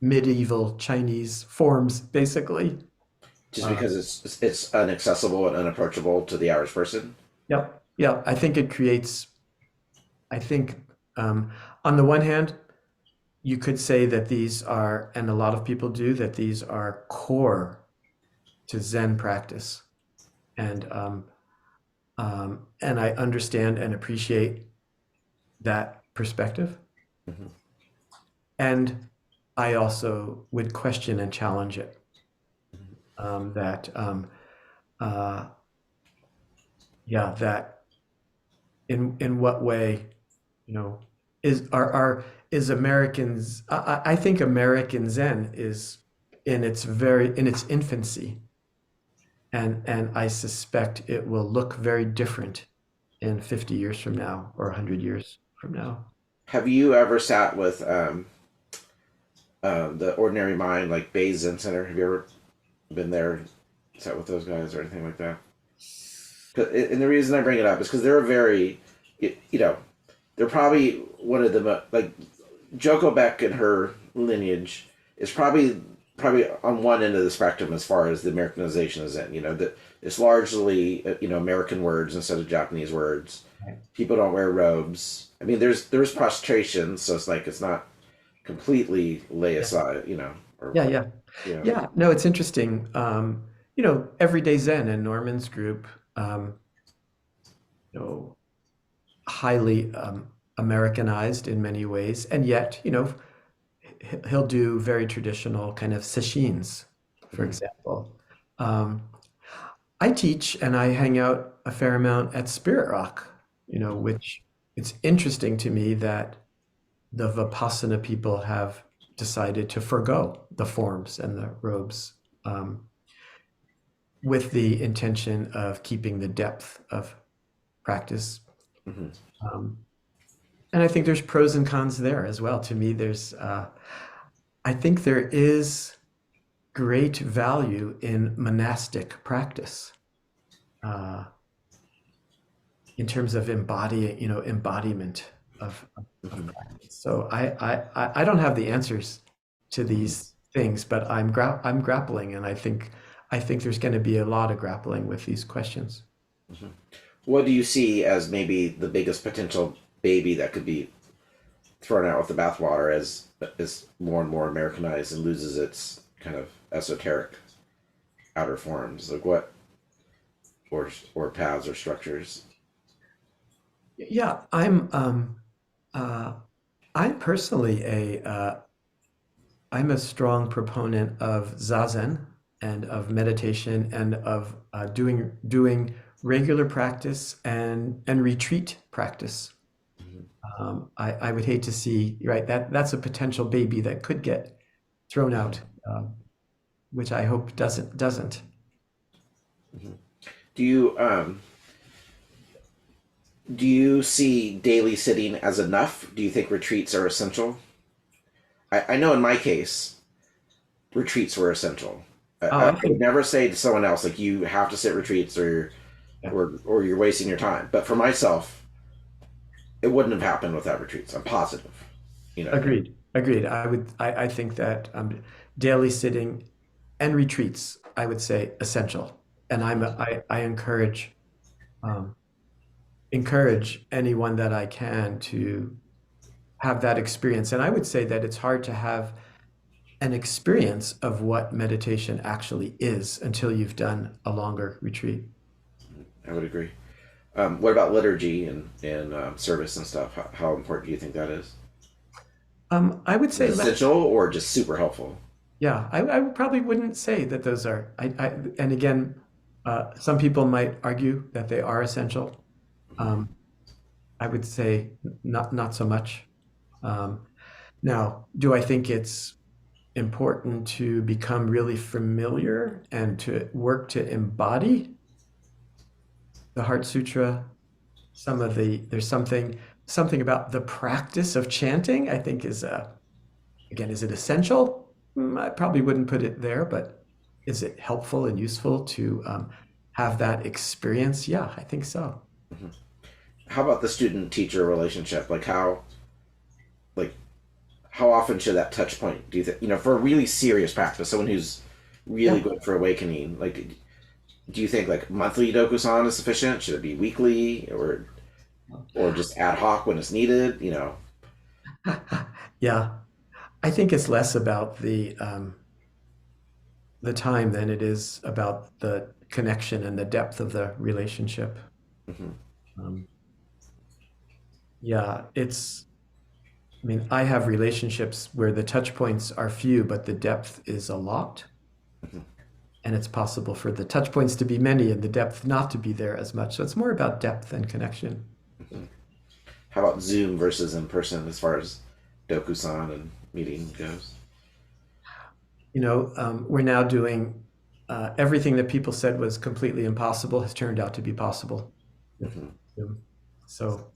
medieval Chinese forms, basically.
Just
Uh,
because it's inaccessible and unapproachable to the average person.
yep, yeah. I think it creates. I think um, on the one hand, you could say that these are, and a lot of people do, that these are core to Zen practice, and I understand and appreciate that perspective.
Hmm.
And I also would question and challenge it. That uh, yeah, that in what way, you know, is Americans? I think American Zen is in its infancy, and I suspect it will look very different in 50 years from now or 100 years from now.
Have you ever sat with the Ordinary Mind, like Bay Zen Center? Have you ever been there, sat with those guys or anything like that? And the reason I bring it up is because they're a very, you know, they're probably one of the like Joko Beck and her lineage is probably on one end of the spectrum as far as the Americanization of Zen. You know that it's largely American words instead of Japanese words.
Right.
People don't wear robes. I mean, there's prostration, so it's like it's not completely lay
Yeah,
aside. Or
yeah, yeah,
you know.
yeah. No, it's interesting. Everyday Zen and Norman's group, um, you know, highly Americanized in many ways, and yet, he'll do very traditional kind of sesshins, for
Mhm.
example. Um, I teach and I hang out a fair amount at Spirit Rock, which it's interesting to me that the Vipassana people have decided to forgo the forms and the robes, with the intention of keeping the depth of practice.
Hmm.
And I think there's pros and cons there as well. To me, I think there is great value in monastic practice, uh, in terms of embodiment of
Hmm.
practice. So I don't have the answers to
Hmm.
these things, but I'm grappling, and I think there's going to be a lot of grappling with these questions.
Hmm. What do you see as maybe the biggest potential baby that could be thrown out with the bathwater as more and more Americanized and loses its kind of esoteric outer forms? Like what, or paths or structures?
Yeah, uh, I'm personally I'm a strong proponent of zazen and of meditation and of doing regular practice and retreat practice.
Hmm.
I would hate to see, right, that's a potential baby that could get thrown out, which I hope doesn't.
Hmm. Do you do you see daily sitting as enough? Do you think retreats are essential? I know in my case, retreats were essential.
Oh,
I
I
would
think
never say to someone else like you have to sit retreats
yeah,
or you're wasting your time. But for myself, it wouldn't have happened without retreats. I'm positive. You know.
agreed. I think that daily sitting and retreats, I would say essential, and I um, encourage anyone that I can to have that experience. And I would say that it's hard to have an experience of what meditation actually is until you've done a longer retreat.
I would agree. What about liturgy and service and stuff? How important do you think that is?
I would
Is it
say,
essential or just super helpful?
yeah, I probably wouldn't say that those are, and again, some people might argue that they are essential. Um, I would say not so much. Um, Now, do I think it's important to become really familiar and to work to embody the Heart Sutra? There's something about the practice of chanting, I think again, is it essential? I probably wouldn't put it there, but is it helpful and useful to have that experience? Yeah, I think so.
Hmm. How about the student teacher relationship? Like how often should that touch point do you think, for a really serious practice, someone who's really
Yeah.
going for awakening, like do you think like monthly dokusan is sufficient? Should it be weekly or just ad hoc when it's needed?
Yeah, I think it's less about the time than it is about the connection and the depth of the relationship.
Hmm.
Um, yeah, I mean, I have relationships where the touch points are few, but the depth is a lot.
Hmm.
And it's possible for the touch points to be many and the depth not to be there as much. So it's more about depth and connection.
Hmm. How about Zoom versus in person as far as dokusan and meeting goes?
We're now doing everything that people said was completely impossible has turned out to be possible with
Hmm.
Zoom. So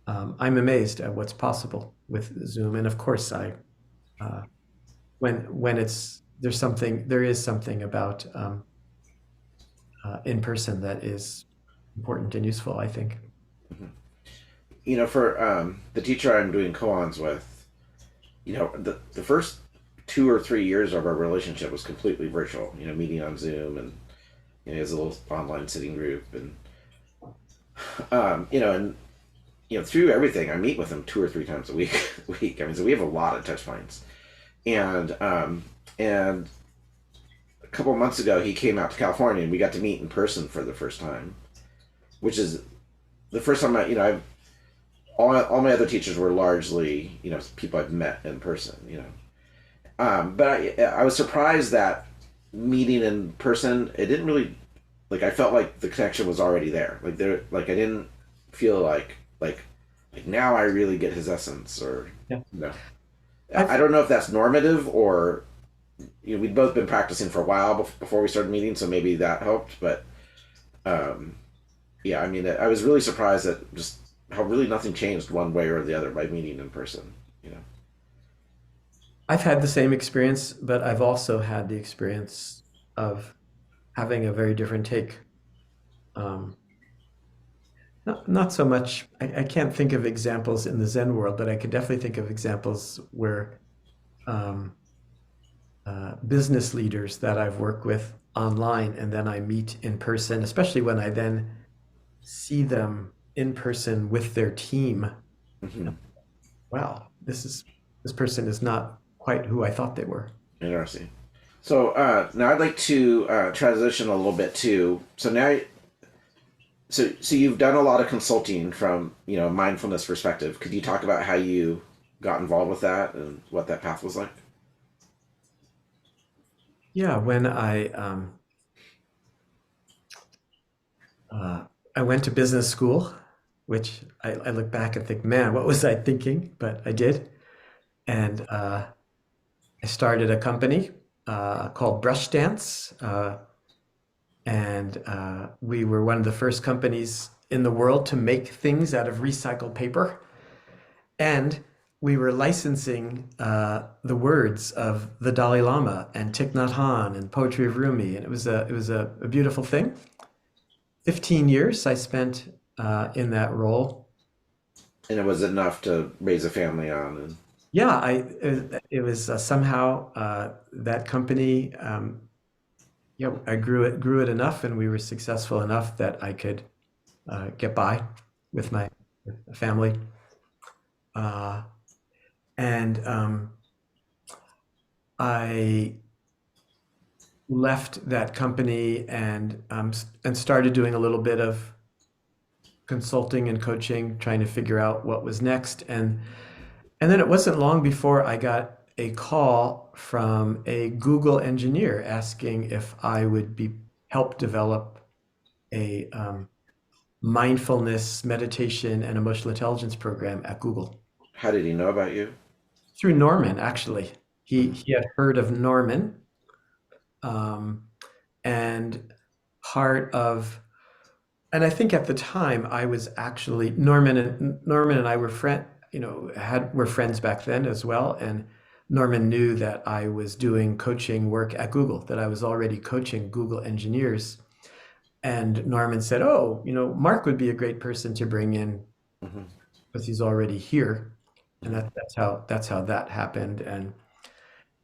I'm amazed at what's possible with Zoom. And of course, uh, when there is something about in person that is important and useful, I think.
Hmm. For the teacher I'm doing koans with, the first 2 or 3 years of our relationship was completely virtual. Meeting on Zoom and he has a little online sitting group and through everything I meet with him 2 or 3 times a week. I mean, so we have a lot of touch points. And a couple of months ago he came out to California and we got to meet in person for the first time, which is the first time I've all my other teachers were largely people I've met in person. But I was surprised that meeting in person, it didn't really, like, I felt like the connection was already there. Like I didn't feel like now I really get his essence, or
Yeah.
you know
I've
I don't know if that's normative or we'd both been practicing for a while before we started meeting, so maybe that helped. But um, yeah, I mean, I was really surprised at just how really nothing changed one way or the other by meeting in person. You know.
I've had the same experience, but I've also had the experience of having a very different take. Um, not so much. I can't think of examples in the Zen world, but I could definitely think of examples where um, business leaders that I've worked with online and then I meet in person, especially when I then see them in person with their team. You know,
Hmm.
wow, this person is not quite who I thought they were.
Interesting. So now I'd like to transition a little bit too. So now, so you've done a lot of consulting from mindfulness perspective. Could you talk about how you got involved with that and what that path was like?
Yeah, when I went to business school, which I look back and think, man, what was I thinking? But I did, and I started a company called Brush Dance, and we were one of the first companies in the world to make things out of recycled paper. And we were licensing the words of the Dalai Lama and Thich Nhat Hanh and poetry of Rumi, and it was a beautiful thing. 15 years I spent in that role.
And it was enough to raise a family on. And
Yeah, it was somehow that company. Yeah, I grew it enough, and we were successful enough that I could get by with my family. Uh, and I left that company and started doing a little bit of consulting and coaching, trying to figure out what was next. And then it wasn't long before I got a call from a Google engineer asking if I would be help develop a mindfulness, meditation, and emotional intelligence program at Google
how did he know about you?
through Norman. Actually, he
Hmm.
he had heard of Norman, um, and part of and I think at the time I was actually Norman and I were were friends back then as well. And Norman knew that I was doing coaching work at Google, that I was already coaching Google engineers. And Norman said, "Oh, Mark would be a great person to bring in
Hmm.
because he's already here." And
Hmm.
that's how that happened.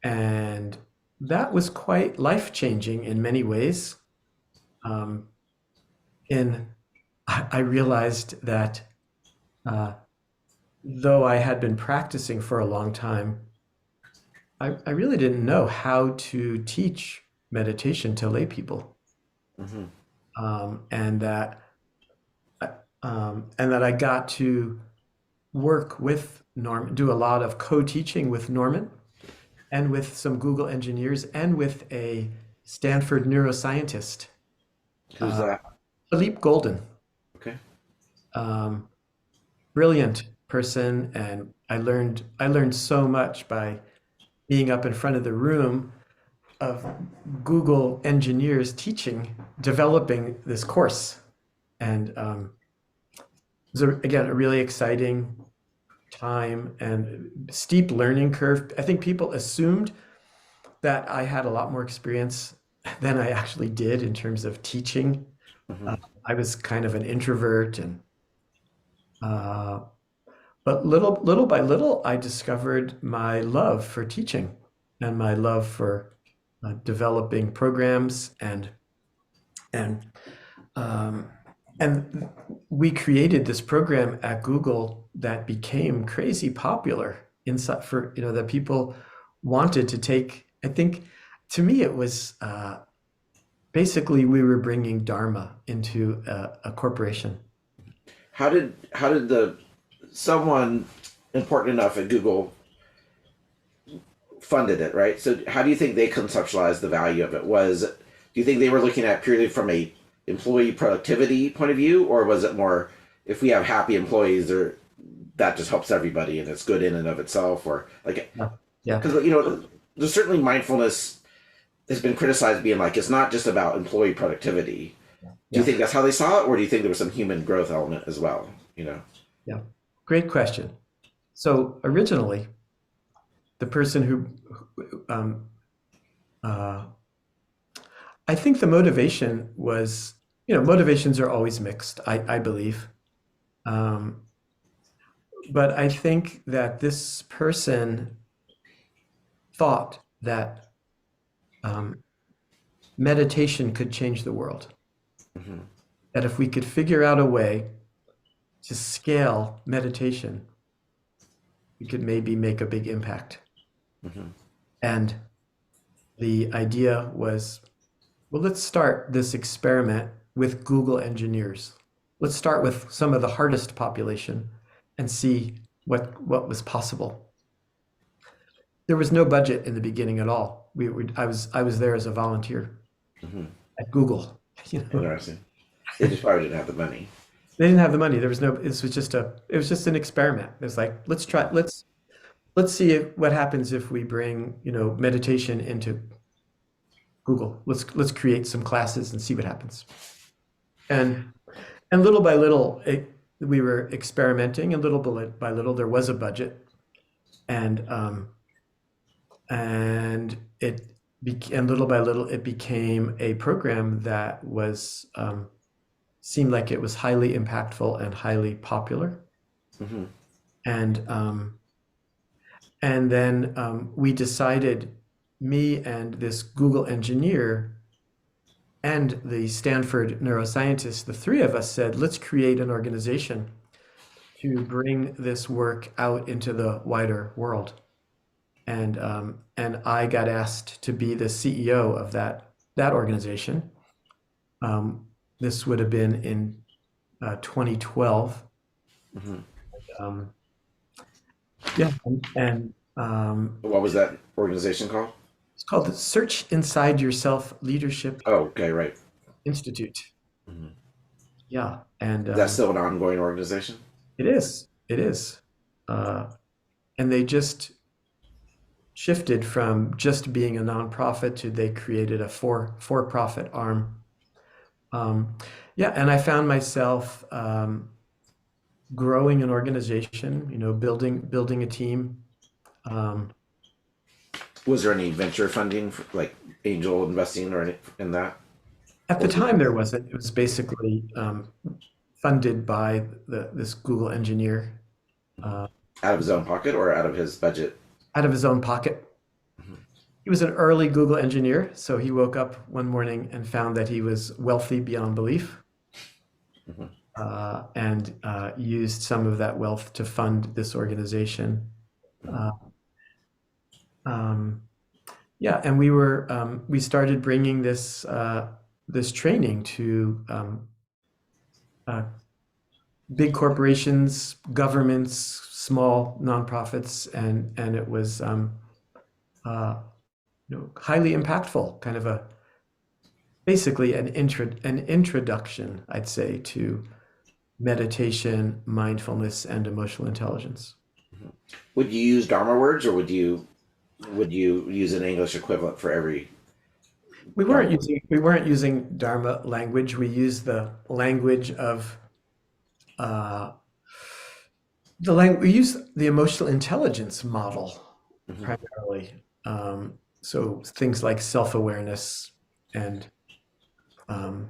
And that was quite life-changing in many ways. Um, in I realized that uh, though I had been practicing for a long time, I really didn't know how to teach meditation to lay people,
Hmm.
um, and that and that I got to work with Norman, do a lot of co-teaching with Norman and with some Google engineers and with a Stanford neuroscientist,
Who's
uh,
that?
Philippe Golden.
Okay.
Um, Brilliant person, and I learned so much by being up in front of the room of Google engineers teaching, developing this course. And it was, again, a really exciting time and steep learning curve. I think people assumed that I had a lot more experience than I actually did in terms of teaching.
Hmm.
Uh, I was kind of an introvert, and uh, but little by little, I discovered my love for teaching and my love for developing programs and um, and we created this program at Google that became crazy popular inside for that people wanted to take. I think to me it was basically we were bringing dharma into a corporation.
How did the someone important enough at Google funded it, right? So how do you think they conceptualized the value of it? Do you think they were looking at purely from a employee productivity point of view, or was it more if we have happy employees, that just helps everybody and it's good in and of itself, or like,
Yeah. Yeah.
because there's certainly mindfulness has been criticized being like it's not just about employee productivity. Do you
Yeah.
think that's how they saw it, or do you think there was some human growth element as well?
Yeah. Great question. So originally, the person uh, I think the motivation was, motivations are always mixed, I believe. Um, but I think that this person thought that um, meditation could change the world.
Hmm.
That if we could figure out a way to scale meditation, we could maybe make a big impact.
Hmm.
And the idea was, well, let's start this experiment with Google engineers. Let's start with some of the hardest population and see what was possible. There was no budget in the beginning at all. I was there as a volunteer
Hmm.
at Google.
Interesting. They just probably didn't have the money.
They didn't have the money. There was no. It was just an experiment. It was like, let's see what happens if we bring meditation into Google. Let's create some classes and see what happens. And little by little, we were experimenting, and little by little, there was a budget, and little by little, it became a program that seemed like it was highly impactful and highly popular.
Hmm.
And then we decided, me and this Google engineer and the Stanford neuroscientist, the three of us said, let's create an organization to bring this work out into the wider world. And I got asked to be the CEO of that organization. This would have been in 2012.
Hmm.
Um, yeah, and
What was that organization called?
it's called the Search Inside Yourself Leadership
Oh, okay, right.
Institute.
Hmm.
Yeah, and
That's still an ongoing organization.
it is. It is. And they just shifted from just being a nonprofit to they created a for-profit arm. Yeah, and I found myself growing an organization, building a team.
Was there any venture funding, like angel investing or any in that?
At the
Or
time, there wasn't. It was basically funded by this Google engineer uh,
out of his own pocket or out of his budget?
out of his own pocket.
Mhm.
He was an early Google engineer, so he woke up one morning and found that he was wealthy beyond belief,
Mhm.
and used some of that wealth to fund this organization.
Mhm.
Uh, um, yeah, and we started bringing this training to uh, big corporations, governments, small nonprofits, and it was uh, highly impactful, kind of basically an introduction, I'd say, to meditation, mindfulness, and emotional intelligence.
Mhm. Would you use Dharma words, or would you use an English equivalent for every Dharma word?
We weren't using Dharma language. We used the language of uh, we use the emotional intelligence model
Hmm.
primarily. So things like self-awareness and um,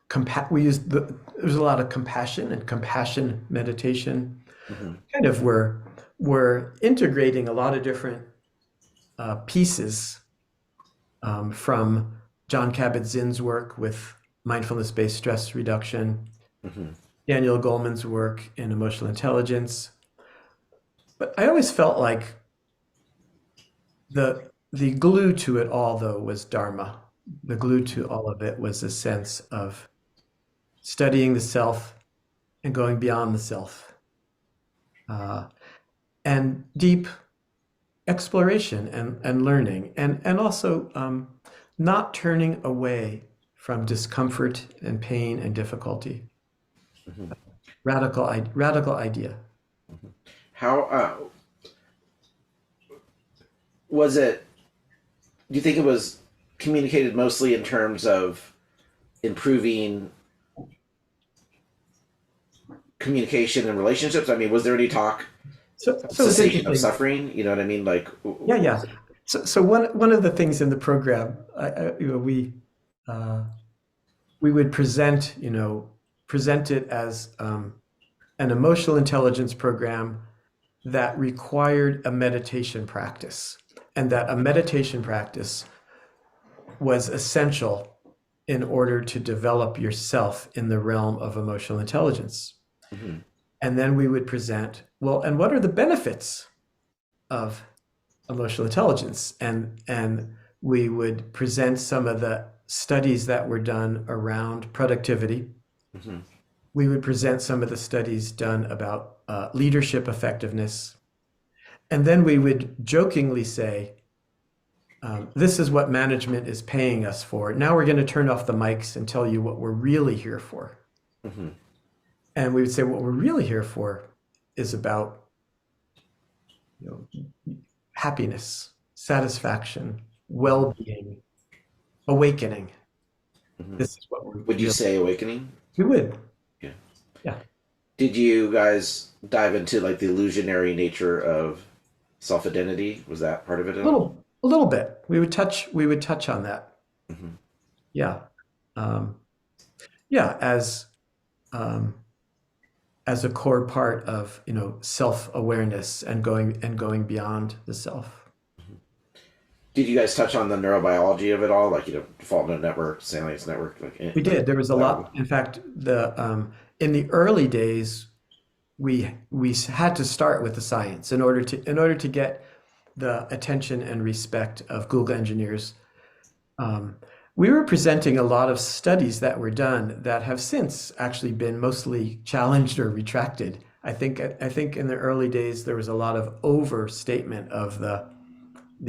there's a lot of compassion and compassion meditation.
Hmm.
Kind of we're integrating a lot of different pieces from John Kabat-Zinn's work with mindfulness-based stress reduction,
Hmm.
Daniel Goleman's work in emotional intelligence. But I always felt like the glue to it all, though, was Dharma. The glue to all of it was a sense of studying the self and going beyond the self, uh, and deep exploration and learning, and also not turning away from discomfort and pain and difficulty.
Hmm.
Radical idea.
How was it? Do you think it was communicated mostly in terms of improving communication and relationships? I mean, was there any talk of
So it's
cessation of
interesting.
suffering? You know what I mean? Like,
Yeah, yeah.
was it?
So one of the things in the program, uh, we would present, present it as an emotional intelligence program that required a meditation practice, and that a meditation practice was essential in order to develop yourself in the realm of emotional intelligence.
Mm-hmm.
And then we would present, well, and what are the benefits of emotional intelligence? And we would present some of the studies that were done around productivity.
Mm-hmm.
We would present some of the studies done about leadership effectiveness. And then we would jokingly say, this is what management is paying us for. Now we're going to turn off the mics and tell you what we're really here for.
Mm-hmm.
And we would say, what we're really here for is about happiness, satisfaction, well-being, awakening.
Mm-hmm.
This is what we're
Would you
really.
say awakening?
We would.
Yeah.
Yeah.
Did you guys dive into like the illusionary nature of self identity? Was that part of it at all?
A little bit. We would touch on that.
Mm-hmm.
Yeah. Um, yeah, um, as a core part of, self-awareness and going beyond the self.
Did you guys touch on the neurobiology of it all, like default mode network, Salience network, like
We did. There was a lot. In fact, the in the early days, we had to start with the science in order to get the attention and respect of Google engineers. Um, we were presenting a lot of studies that were done that have since actually been mostly challenged or retracted. I think in the early days there was a lot of overstatement of the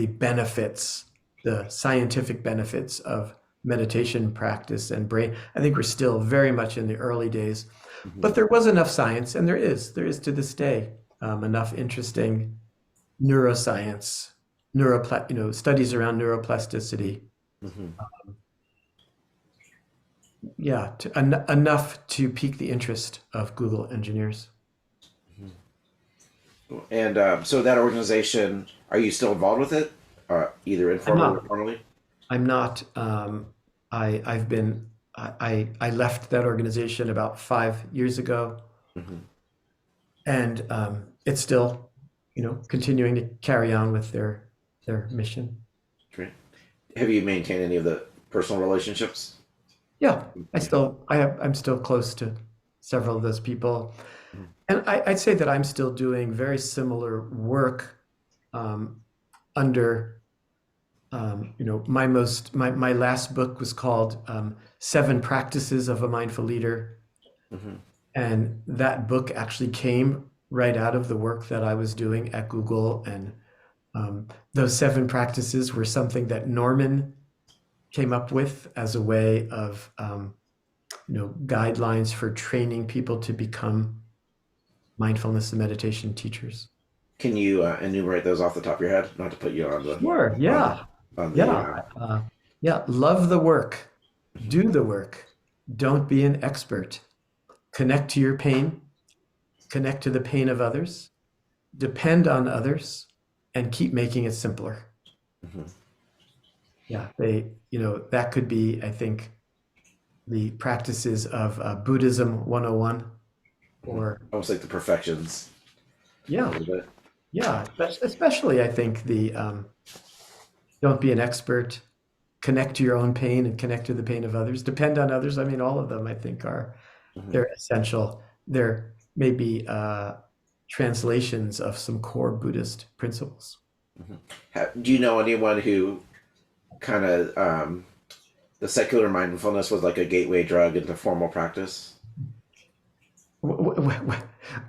benefits, the scientific benefits of meditation practice and brain. I think we're still very much in the early days,
Mm-hmm.
but there was enough science, and there is to this day enough interesting neuroscience, studies around neuroplasticity.
Mm-hmm.
Yeah, enough to pique the interest of Google engineers.
And so that organization, are you still involved with it, either
I'm
informally or
not.
formally?
I'm not. I've been. I left that organization about 5 years ago,
Mm-hmm.
and it's still, continuing to carry on with their mission.
Great. Have you maintained any of the personal relationships?
Yeah,
Yeah.
I'm still close to several of those people,
Mhm.
and I'd say that I'm still doing very similar work um, under. My last book was called Seven Practices of a Mindful Leader,
Mm-hmm.
and that book actually came right out of the work that I was doing at Google. And those seven practices were something that Norman came up with as a way of guidelines for training people to become mindfulness and meditation teachers.
Can you enumerate those off the top of your head? Not to put you
Sure.
on
Yeah.
on the
Yeah. Yeah. Love the work. Do the work. Don't be an expert. Connect to your pain. Connect to the pain of others. Depend on others, and keep making it simpler.
Mhm.
Yeah. That could be, I think, the practices of Buddhism 101,
Mhm.
or
Almost like the perfections a
yeah,
little bit.
yeah, especially I think the don't be an expert, connect to your own pain and connect to the pain of others, depend on others. I mean, all of them I think
Mhm.
they're essential. They're maybe translations of some core Buddhist principles.
Mhm. Do you know anyone who kind of the secular mindfulness was like a gateway drug into formal practice?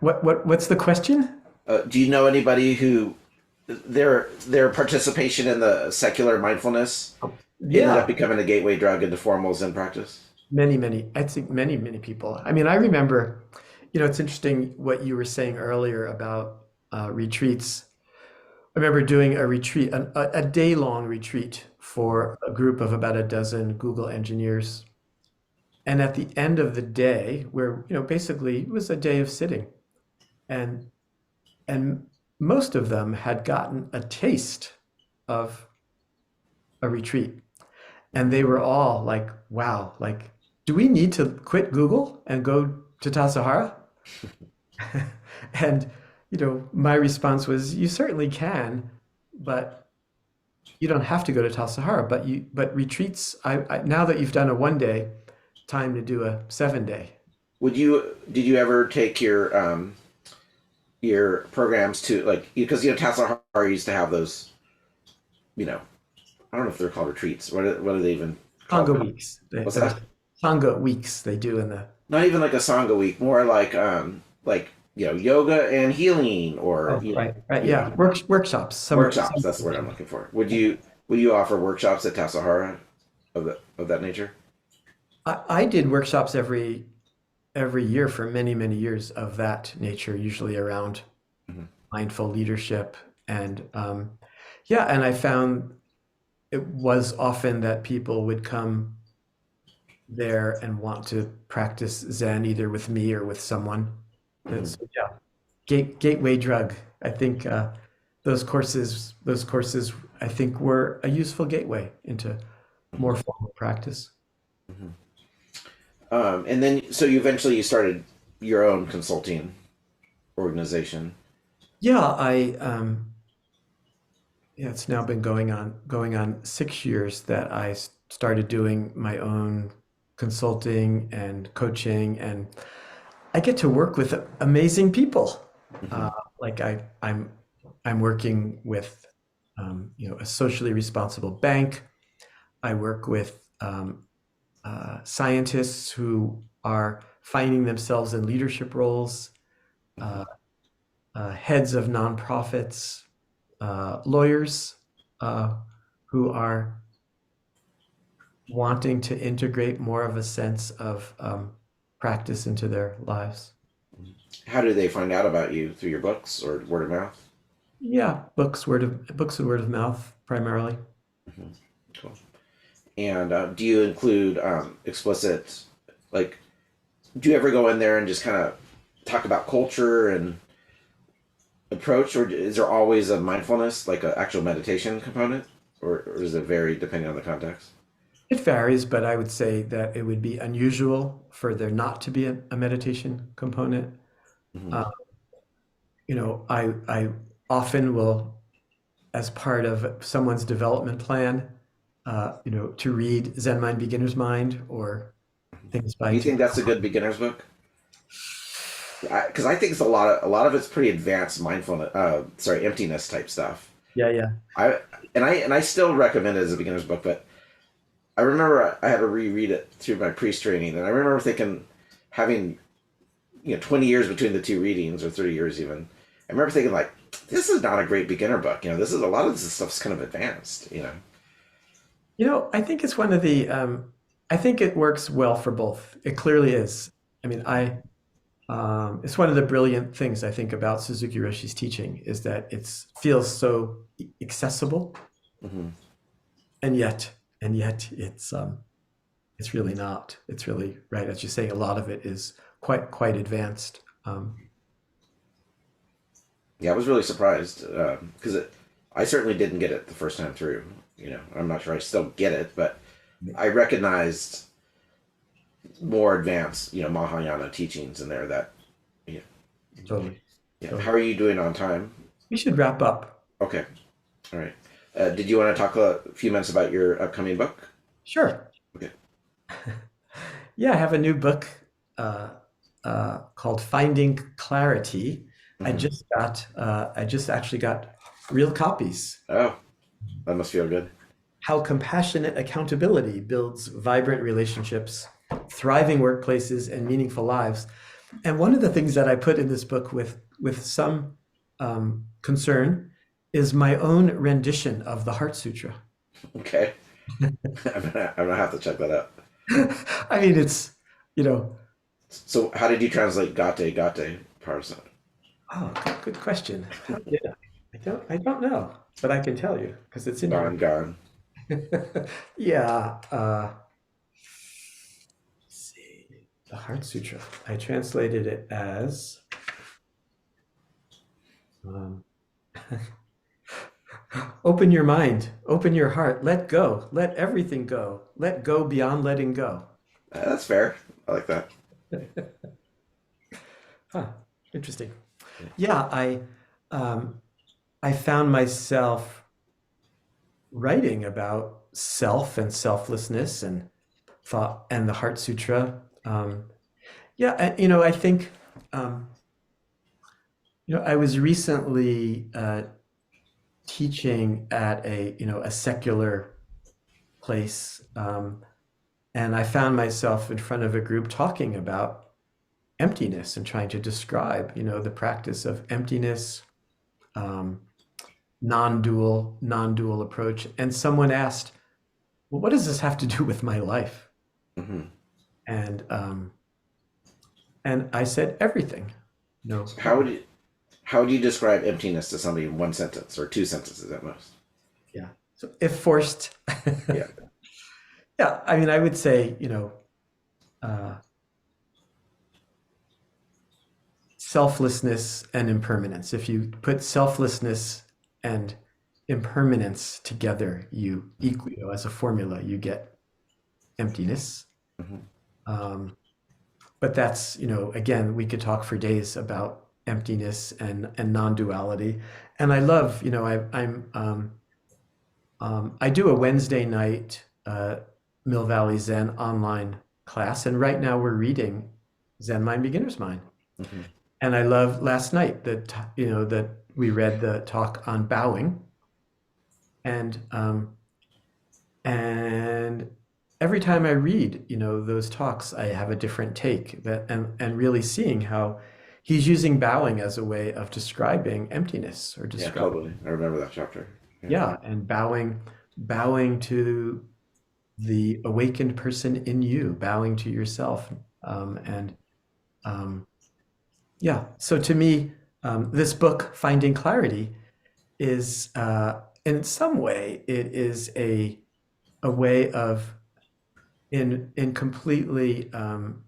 What's the question?
Do you know anybody who their participation in the secular mindfulness ended up
Yeah,
becoming a gateway drug into formal Zen practice?
many, I'd say many, many people. I mean, I remember It's interesting what you were saying earlier about retreats. I remember doing a retreat, a day-long retreat for a group of about a dozen Google engineers. And at the end of the day, where, basically it was a day of sitting, and and most of them had gotten a taste of a retreat. And they were all like, wow, like, do we need to quit Google and go to Tassajara? And, my response was, you certainly can, but you don't have to go to Tassajara. But retreats, now that you've done a 1 day, time to do a 7 day.
Did you ever take your programs to, like, because Tassajara used to have those, I don't know if they're called retreats. What are they even called?
Sangha weeks.
What's that?
Sangha weeks they do in the.
Not even like a Sangha week, more like yoga and healing, or
Oh, right, yeah, workshops.
workshops. That's the word I'm looking for. Would you offer workshops at Tassajara of that nature?
I did workshops every year for many, many years of that nature, usually around
Hmm.
mindful leadership. And yeah, and I found it was often that people would come there and want to practice Zen either with me or with someone. And
Hmm.
so, yeah, gateway drug. I think those courses, I think, were a useful gateway into more formal practice.
Hmm. And then, so you started your own consulting organization.
Yeah, yeah, it's now been going on 6 years that I started doing my own consulting and coaching, and I get to work with amazing people.
Hmm.
Uh, like I'm working with a socially responsible bank. I work with scientists who are finding themselves in leadership roles,
Hmm.
uh, heads of nonprofits, lawyers uh, who are wanting to integrate more of a sense of practice into their lives.
How do they find out about you? Through your books or word of mouth?
Yeah, books and word of mouth primarily.
Hmm. Cool. And do you include explicit, like, do you ever go in there and just kind of talk about culture and approach, or is there always a mindfulness, like an actual meditation component, or does it vary depending on the context?
It varies, but I would say that it would be unusual for there not to be a meditation component.
Hmm.
Uh, I often will, as part of someone's development plan, to read Zen Mind, Beginner's Mind, or things by
Do you think that's a good beginner's book? Because I think it's a lot of it's pretty advanced mindfulness, emptiness type stuff.
Yeah, yeah.
I still recommend it as a beginner's book, but I remember I had to reread it through my priest training, and I remember thinking, having 20 years between the two readings, or 30 years even. I remember thinking, like, this is not a great beginner book. This is, a lot of this stuff's kind of advanced.
I think it's one of the, I think it works well for both. It clearly is. I mean, it's one of the brilliant things I think about Suzuki Roshi's teaching is that it feels so accessible,
Hmm.
and yet it's really not. It's really right, as you say, a lot of it is quite advanced.
Yeah, I was really surprised because I certainly didn't get it the first time through. I'm not sure I still get it, but I recognized more advanced, Mahayana teachings in there. That, yeah,
Totally,
yeah. How
totally.
are you doing on time?
We should wrap up.
Okay, all right. Did you want to talk a few minutes about your upcoming book?
Sure.
Okay.
Yeah, I have a new book uh, called Finding Clarity.
Hmm.
I just actually got real copies.
Oh, that must feel good.
How compassionate accountability builds vibrant relationships, thriving workplaces, and meaningful lives. And one of the things that I put in this book with some concern is my own rendition of the Heart Sutra.
Okay, I'm gonna have to check that out.
I mean, it's you know
So how did you translate gate parasat?
Oh, good question. How did I? I don't know, but I can tell you because it's in your.
Gone.
Yeah. Let's see. The Heart Sutra. I translated it as. Um, Open your mind, open your heart, let go, let everything go, let go beyond letting go.
That's fair. I like that.
Huh, interesting.
Yeah.
Yeah, I found myself writing about self and selflessness and thought and the Heart Sutra. Yeah, I think um, I was recently teaching at a secular place, and I found myself in front of a group talking about emptiness and trying to describe, the practice of emptiness, um, non-dual approach. And someone asked, "Well, what does this have to do with my life?"
Hmm.
And I said, "Everything." No.
So how would you describe emptiness to somebody in one sentence or two sentences at most?
Yeah. So if forced,
Yeah.
yeah, I mean, I would say, uh, selflessness and impermanence. If you put selflessness and impermanence together, as a formula, you get emptiness.
Hmm.
Um, but that's, again, we could talk for days about emptiness and non-duality. And I love, I do a Wednesday night Mill Valley Zen online class, and right now we're reading Zen Mind Beginner's Mind.
Hmm.
And I love last night that we read the talk on bowing, and and every time I read those talks, I have a different take and really seeing how he's using bowing as a way of describing emptiness or
Yeah,
describing,
totally. I remember that chapter. Yeah.
yeah, and bowing to the awakened person in you, bowing to yourself, and um, yeah. So to me, this book, Finding Clarity, is in some way it is a way of in completely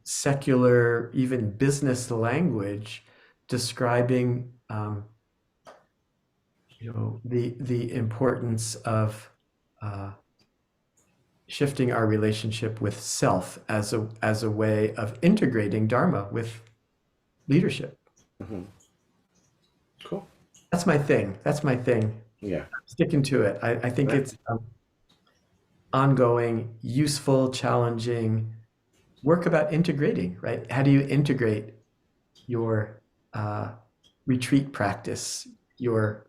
secular, even business language, describing the importance of uh, shifting our relationship with self as a way of integrating dharma with leadership.
Hmm. Cool.
That's my thing. That's my thing.
Yeah.
Sticking to it. I think
Yeah.
it's ongoing, useful, challenging work about integrating, right? How do you integrate your uh, retreat practice, your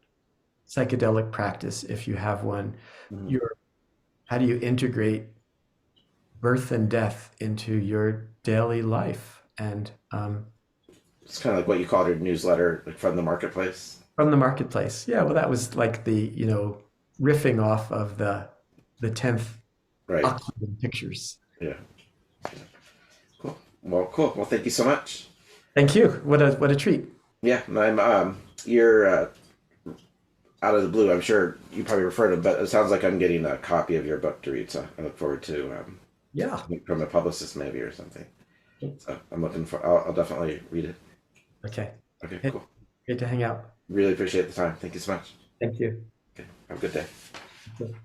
psychedelic practice, if you have one?
Mhm.
Your How do you integrate birth and death into your daily life? And
It's kind of like what you called your newsletter, like from the marketplace.
from the marketplace, yeah. Well, that was like the riffing off of the 10th
Right.
Oxygen Pictures.
Yeah. Cool. Well, cool. Well, thank you so much.
Thank you. What a treat.
Yeah, and you're out of the blue. I'm sure you probably referred to, but it sounds like I'm getting a copy of your book to read. So I look forward to
Yeah.
from a publicist maybe or something. So I'm looking for. I'll definitely read it.
Okay.
Okay,
Hey,
cool.
great to hang out.
Really appreciate the time. Thank you so much.
Thank you.
Okay, have a good day.